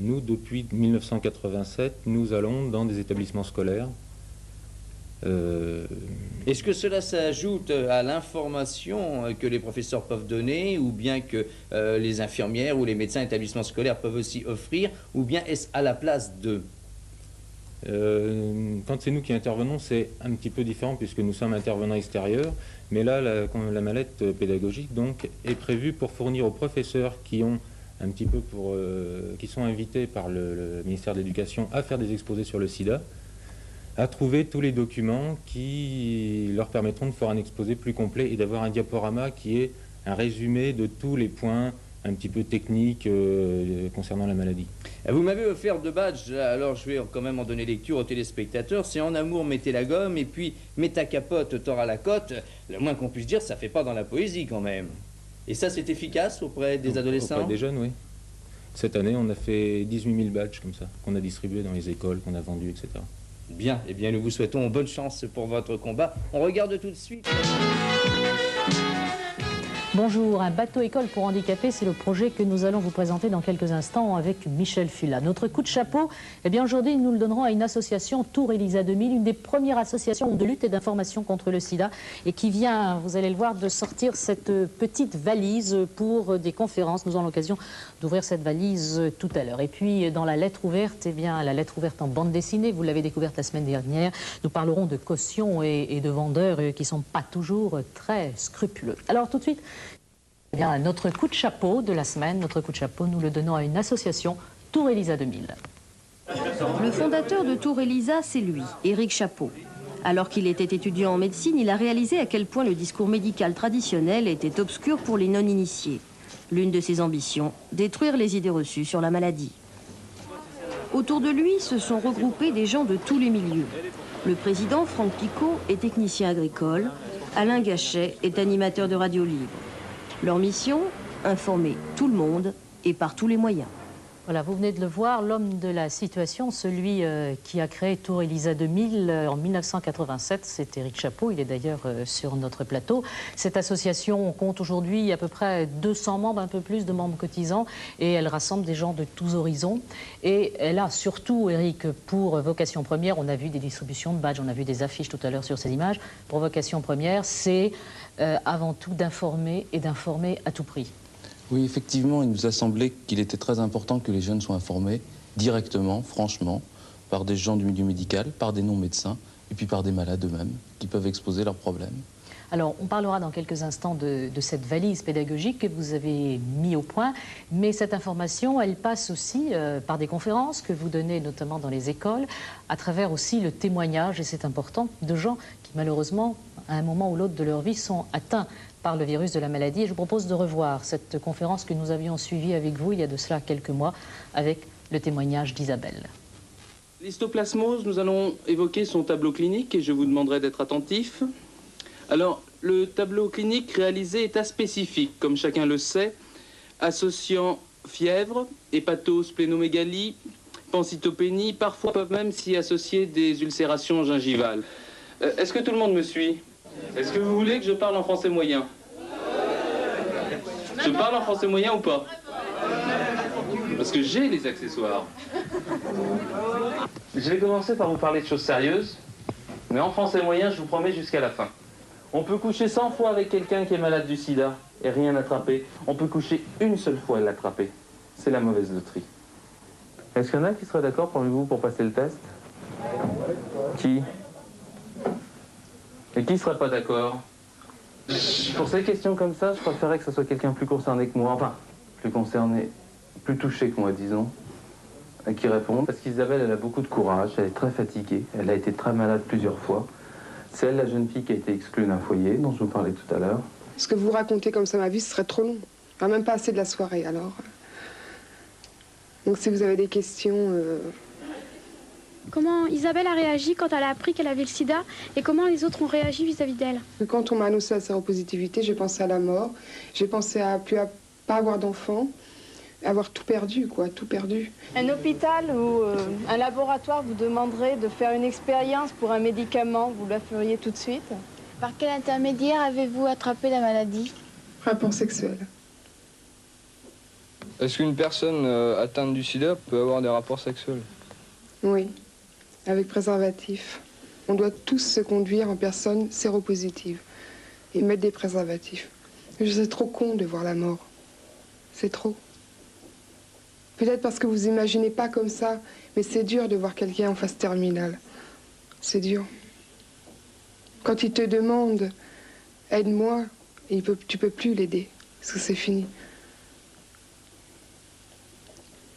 Speaker 17: Nous, depuis 1987, nous allons dans des établissements scolaires.
Speaker 16: Est-ce que cela s'ajoute à l'information que les professeurs peuvent donner, ou bien que les infirmières ou les médecins d'établissements scolaires peuvent aussi offrir, ou bien est-ce à la place d'eux?
Speaker 17: Quand c'est nous qui intervenons, c'est un petit peu différent puisque nous sommes intervenants extérieurs. Mais là, la mallette pédagogique donc, est prévue pour fournir aux professeurs qui ont un petit peu qui sont invités par le ministère de l'Éducation à faire des exposés sur le sida, à trouver tous les documents qui leur permettront de faire un exposé plus complet et d'avoir un diaporama qui est un résumé de tous les points un petit peu techniques concernant la maladie.
Speaker 16: Vous m'avez offert 2 badges, alors je vais quand même en donner lecture aux téléspectateurs. C'est En amour, mettez la gomme, et puis Mets ta capote, t'auras la cote. Le moins qu'on puisse dire, ça fait pas dans la poésie quand même. Et ça, c'est efficace auprès des adolescents?
Speaker 17: Auprès des jeunes, oui. Cette année, on a fait 18 000 badges comme ça, qu'on a distribués dans les écoles, qu'on a vendus, etc.
Speaker 16: Bien, eh bien nous vous souhaitons bonne chance pour votre combat. On regarde tout de suite.
Speaker 3: Bonjour, un bateau-école pour handicapés, c'est le projet que nous allons vous présenter dans quelques instants avec Michel Fula. Notre coup de chapeau, eh bien aujourd'hui nous le donnerons à une association Tour Elisa 2000, une des premières associations de lutte et d'information contre le sida et qui vient, vous allez le voir, de sortir cette petite valise pour des conférences. Nous aurons l'occasion d'ouvrir cette valise tout à l'heure. Et puis dans la lettre ouverte, eh bien la lettre ouverte en bande dessinée, vous l'avez découverte la semaine dernière, nous parlerons de caution et de vendeurs qui ne sont pas toujours très scrupuleux. Alors tout de suite, eh bien, notre coup de chapeau de la semaine, notre coup de chapeau, nous le donnons à une association, Tour Elisa 2000.
Speaker 4: Le fondateur de Tour Elisa, c'est lui, Éric Chapeau. Alors qu'il était étudiant en médecine, il a réalisé à quel point le discours médical traditionnel était obscur pour les non-initiés. L'une de ses ambitions, détruire les idées reçues sur la maladie. Autour de lui se sont regroupés des gens de tous les milieux. Le président, Franck Picot, est technicien agricole. Alain Gachet est animateur de Radio Libre. Leur mission, informer tout le monde et par tous les moyens.
Speaker 3: Voilà, vous venez de le voir, l'homme de la situation, celui qui a créé Tour Elisa 2000 en 1987, c'est Éric Chapeau, il est d'ailleurs sur notre plateau. Cette association compte aujourd'hui à peu près 200 membres, un peu plus de membres cotisants, et elle rassemble des gens de tous horizons. Et elle a surtout, Éric, pour vocation première, on a vu des distributions de badges, on a vu des affiches tout à l'heure sur ces images, pour vocation première, c'est avant tout d'informer et d'informer à tout prix.
Speaker 7: Oui, effectivement, il nous a semblé qu'il était très important que les jeunes soient informés directement, franchement, par des gens du milieu médical, par des non-médecins, et puis par des malades eux-mêmes, qui peuvent exposer leurs problèmes.
Speaker 3: Alors, on parlera dans quelques instants de cette valise pédagogique que vous avez mis au point, mais cette information, elle passe aussi par des conférences que vous donnez notamment dans les écoles, à travers aussi le témoignage, et c'est important, de gens qui malheureusement, à un moment ou l'autre de leur vie, sont atteints par le virus de la maladie. Et je vous propose de revoir cette conférence que nous avions suivie avec vous il y a de cela quelques mois, avec le témoignage d'Isabelle.
Speaker 13: L'histoplasmose, nous allons évoquer son tableau clinique et je vous demanderai d'être attentif. Alors, le tableau clinique réalisé est aspécifique, comme chacun le sait, associant fièvre, hépatosplénomégalie, pancytopénie, parfois peuvent même s'y associer des ulcérations gingivales. Est-ce que tout le monde me suit? Est-ce que vous voulez que je parle en français moyen? Je parle en français moyen ou pas? Parce que j'ai les accessoires. Je vais commencer par vous parler de choses sérieuses, mais en français moyen, je vous promets, jusqu'à la fin. On peut coucher 100 fois avec quelqu'un qui est malade du sida et rien attraper. On peut coucher une seule fois et l'attraper. C'est la mauvaise loterie. Est-ce qu'il y en a qui seraient d'accord parmi vous pour passer le test? Qui? Et qui ne serait pas d'accord? Pour ces questions comme ça, je préférerais que ce soit quelqu'un plus concerné que moi, enfin, plus concerné, plus touché que moi, disons, qui réponde. Parce qu'Isabelle, elle a beaucoup de courage, elle est très fatiguée, elle a été très malade plusieurs fois. C'est elle, la jeune fille qui a été exclue d'un foyer, dont je vous parlais tout à l'heure.
Speaker 2: Ce que vous racontez comme ça, ma vie, ce serait trop long. Enfin, même pas assez de la soirée, alors. Donc si vous avez des questions...
Speaker 1: Comment Isabelle a réagi quand elle a appris qu'elle avait le sida et comment les autres ont réagi vis-à-vis d'elle?
Speaker 2: Quand on m'a annoncé la séropositivité, j'ai pensé à la mort. J'ai pensé à pas avoir d'enfants, avoir tout perdu, quoi, tout perdu.
Speaker 6: Un hôpital ou un laboratoire vous demanderait de faire une expérience pour un médicament, vous la feriez tout de suite?
Speaker 11: Par quel intermédiaire avez-vous attrapé la maladie?
Speaker 2: Rapport sexuel.
Speaker 14: Est-ce qu'une personne atteinte du sida peut avoir des rapports sexuels?
Speaker 2: Oui, avec préservatif. On doit tous se conduire en personne séropositive et mettre des préservatifs. C'est trop con de voir la mort. C'est trop. Peut-être parce que vous imaginez pas comme ça, mais c'est dur de voir quelqu'un en phase terminale. C'est dur. Quand il te demande « aide-moi », tu peux plus l'aider, parce que c'est fini.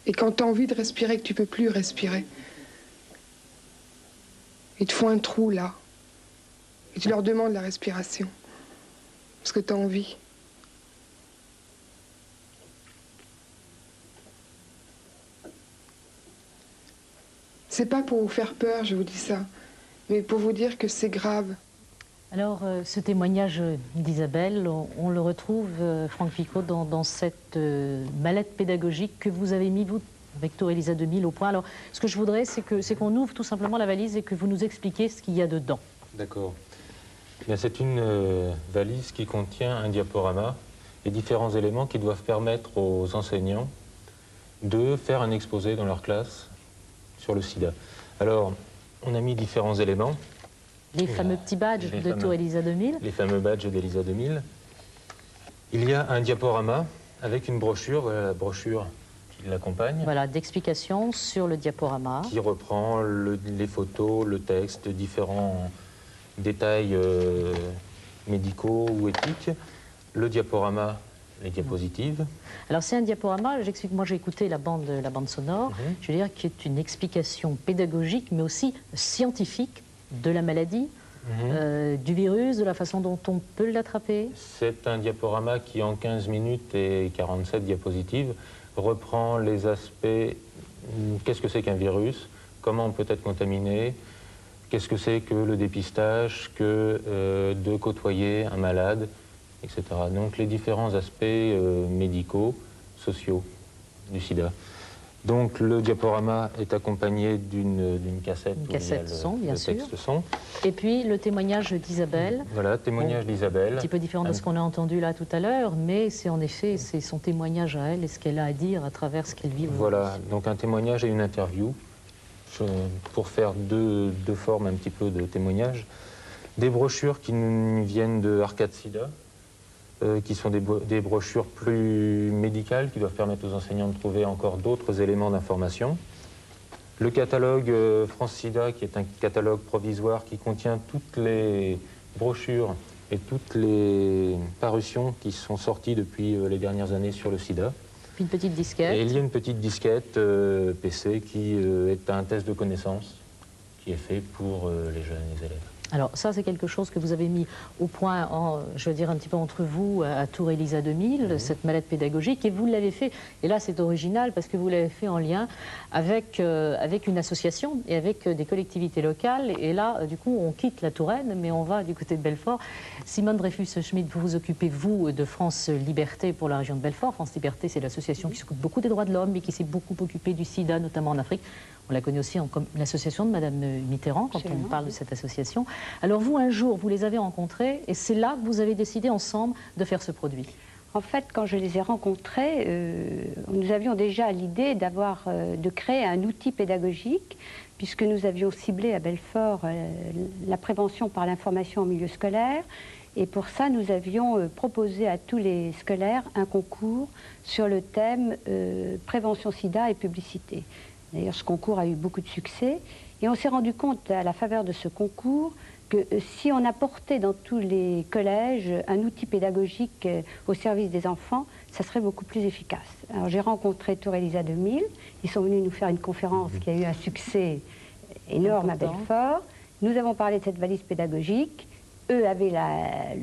Speaker 2: Et quand tu as envie de respirer, que tu peux plus respirer, ils te font un trou là, et tu leur demandes la respiration, parce que tu as envie. C'est pas pour vous faire peur, je vous dis ça, mais pour vous dire que c'est grave.
Speaker 3: Alors, ce témoignage d'Isabelle, on le retrouve, Franck Picot, dans cette mallette pédagogique que vous avez mis, vous, avec Tour Elisa 2000, au point. Alors, ce que je voudrais, c'est qu'on ouvre tout simplement la valise et que vous nous expliquiez ce qu'il y a dedans.
Speaker 17: D'accord. C'est une valise qui contient un diaporama et différents éléments qui doivent permettre aux enseignants de faire un exposé dans leur classe sur le sida. Alors, on a mis différents éléments.
Speaker 3: Les fameux petits badges de Tour Elisa 2000.
Speaker 17: Les fameux badges d'Elisa 2000. Il y a un diaporama avec une brochure, voilà la brochure qui l'accompagne.
Speaker 3: Voilà, d'explications sur le diaporama.
Speaker 17: Qui reprend les photos, le texte, différents détails médicaux ou éthiques. Le diaporama, les diapositives.
Speaker 3: Alors c'est un diaporama, j'explique, moi j'ai écouté la bande sonore, je veux dire, qui est une explication pédagogique, mais aussi scientifique de la maladie, du virus, de la façon dont on peut l'attraper.
Speaker 17: C'est un diaporama qui, en 15 minutes et 47 diapositives, reprend les aspects, qu'est-ce que c'est qu'un virus, comment on peut être contaminé, qu'est-ce que c'est que le dépistage, que de côtoyer un malade, etc. Donc les différents aspects médicaux, sociaux du sida. Donc le diaporama est accompagné d'une cassette.
Speaker 3: Une cassette son, bien sûr.
Speaker 17: Texte son.
Speaker 3: Et puis le témoignage d'Isabelle.
Speaker 17: Voilà, témoignage d'Isabelle.
Speaker 3: Un petit peu différent de ce qu'on a entendu là tout à l'heure, mais c'est en effet c'est son témoignage à elle et ce qu'elle a à dire à travers ce qu'elle vit.
Speaker 17: Voilà, donc un témoignage et une interview, pour faire deux formes un petit peu de témoignage. Des brochures qui nous viennent de Arcade Sida, qui sont des brochures plus médicales, qui doivent permettre aux enseignants de trouver encore d'autres éléments d'information. Le catalogue France Sida, qui est un catalogue provisoire qui contient toutes les brochures et toutes les parutions qui sont sorties depuis les dernières années sur le sida.
Speaker 3: Puis une petite disquette.
Speaker 17: Et il y a une petite disquette PC qui est un test de connaissance qui est fait pour les jeunes élèves.
Speaker 3: Alors ça, c'est quelque chose que vous avez mis au point, je veux dire, un petit peu entre vous, à Tour Elisa 2000, cette mallette pédagogique, et vous l'avez fait, et là c'est original, parce que vous l'avez fait en lien avec, avec une association et avec des collectivités locales, et là, du coup, on quitte la Touraine, mais on va du côté de Belfort. Simone Dreyfus-Schmidt, vous vous occupez, vous, de France Liberté pour la région de Belfort. France Liberté, c'est l'association qui s'occupe beaucoup des droits de l'homme, et qui s'est beaucoup occupée du sida, notamment en Afrique. On la connaît aussi comme l'association de Madame Mitterrand, quand on parle de cette association. Alors vous, un jour, vous les avez rencontrés et c'est là que vous avez décidé ensemble de faire ce produit.
Speaker 15: En fait, quand je les ai rencontrés, nous avions déjà l'idée de créer un outil pédagogique, puisque nous avions ciblé à Belfort la prévention par l'information en milieu scolaire. Et pour ça, nous avions proposé à tous les scolaires un concours sur le thème prévention sida et publicité. D'ailleurs, ce concours a eu beaucoup de succès. Et on s'est rendu compte, à la faveur de ce concours, que si on apportait dans tous les collèges un outil pédagogique au service des enfants, ça serait beaucoup plus efficace. Alors j'ai rencontré Tour Elisa 2000. Ils sont venus nous faire une conférence qui a eu un succès énorme à Belfort. Nous avons parlé de cette valise pédagogique. Eux avaient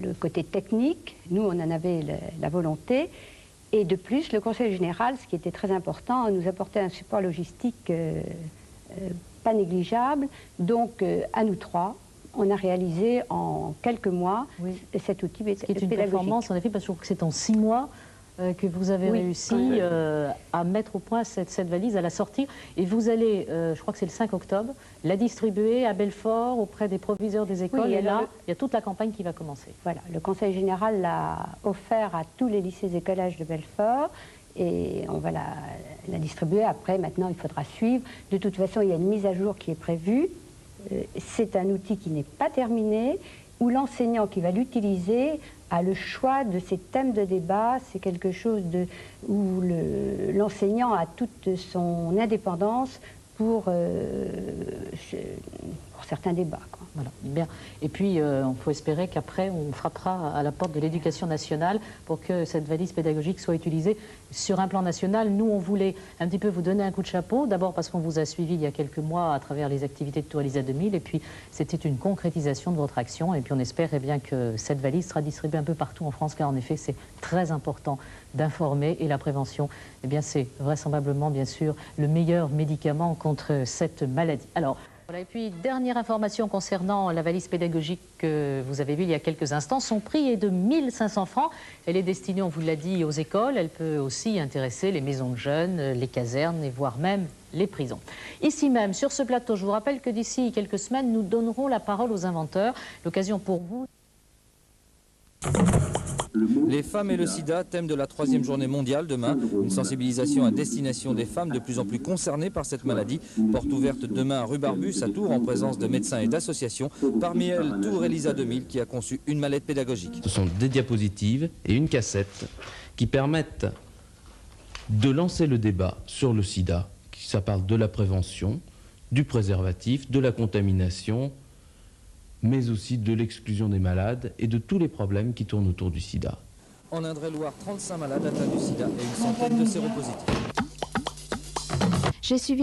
Speaker 15: le côté technique. Nous, on en avait la volonté. Et de plus, le Conseil général, ce qui était très important, nous apportait un support logistique pas négligeable. Donc, à nous trois, on a réalisé en quelques mois cet outil pédagogique.
Speaker 3: C'est une performance, en effet, parce que c'est en 6 mois que vous avez réussi à mettre au point cette valise, à la sortir. Et vous allez, je crois que c'est le 5 octobre, la distribuer à Belfort auprès des proviseurs des écoles. Et là, il y a toute la campagne qui va commencer.
Speaker 15: Voilà, le Conseil général l'a offert à tous les lycées et collèges de Belfort. Et on va la distribuer. Après, maintenant, il faudra suivre. De toute façon, il y a une mise à jour qui est prévue. C'est un outil qui n'est pas terminé, où l'enseignant qui va l'utiliser a le choix de ses thèmes de débat. C'est quelque chose où l'enseignant a toute son indépendance pour certains débats.
Speaker 3: Voilà, bien. Et puis, on faut espérer qu'après, on frappera à la porte de l'éducation nationale pour que cette valise pédagogique soit utilisée sur un plan national. Nous, on voulait un petit peu vous donner un coup de chapeau, d'abord parce qu'on vous a suivi il y a quelques mois à travers les activités de Tour Elisa 2000, et puis c'était une concrétisation de votre action, et puis on espère bien que cette valise sera distribuée un peu partout en France, car en effet, c'est très important d'informer, et la prévention, c'est vraisemblablement, bien sûr, le meilleur médicament contre cette maladie. Alors, voilà, et puis, dernière information concernant la valise pédagogique que vous avez vue il y a quelques instants. Son prix est de 1 500 francs. Elle est destinée, on vous l'a dit, aux écoles. Elle peut aussi intéresser les maisons de jeunes, les casernes et voire même les prisons. Ici même, sur ce plateau, je vous rappelle que d'ici quelques semaines, nous donnerons la parole aux inventeurs. L'occasion pour vous...
Speaker 9: Les femmes et le sida, thème de la 3e journée mondiale demain. Une sensibilisation à destination des femmes de plus en plus concernées par cette maladie. Porte ouverte demain à rue Barbus, à Tours, en présence de médecins et d'associations. Parmi elles, Tour Elisa 2000, qui a conçu une mallette pédagogique.
Speaker 19: Ce sont des diapositives et une cassette qui permettent de lancer le débat sur le sida. Ça parle de la prévention, du préservatif, de la contamination, mais aussi de l'exclusion des malades et de tous les problèmes qui tournent autour du sida.
Speaker 9: En Indre-et-Loire, 35 malades atteints du sida et une centaine de séropositifs.
Speaker 11: J'ai suivi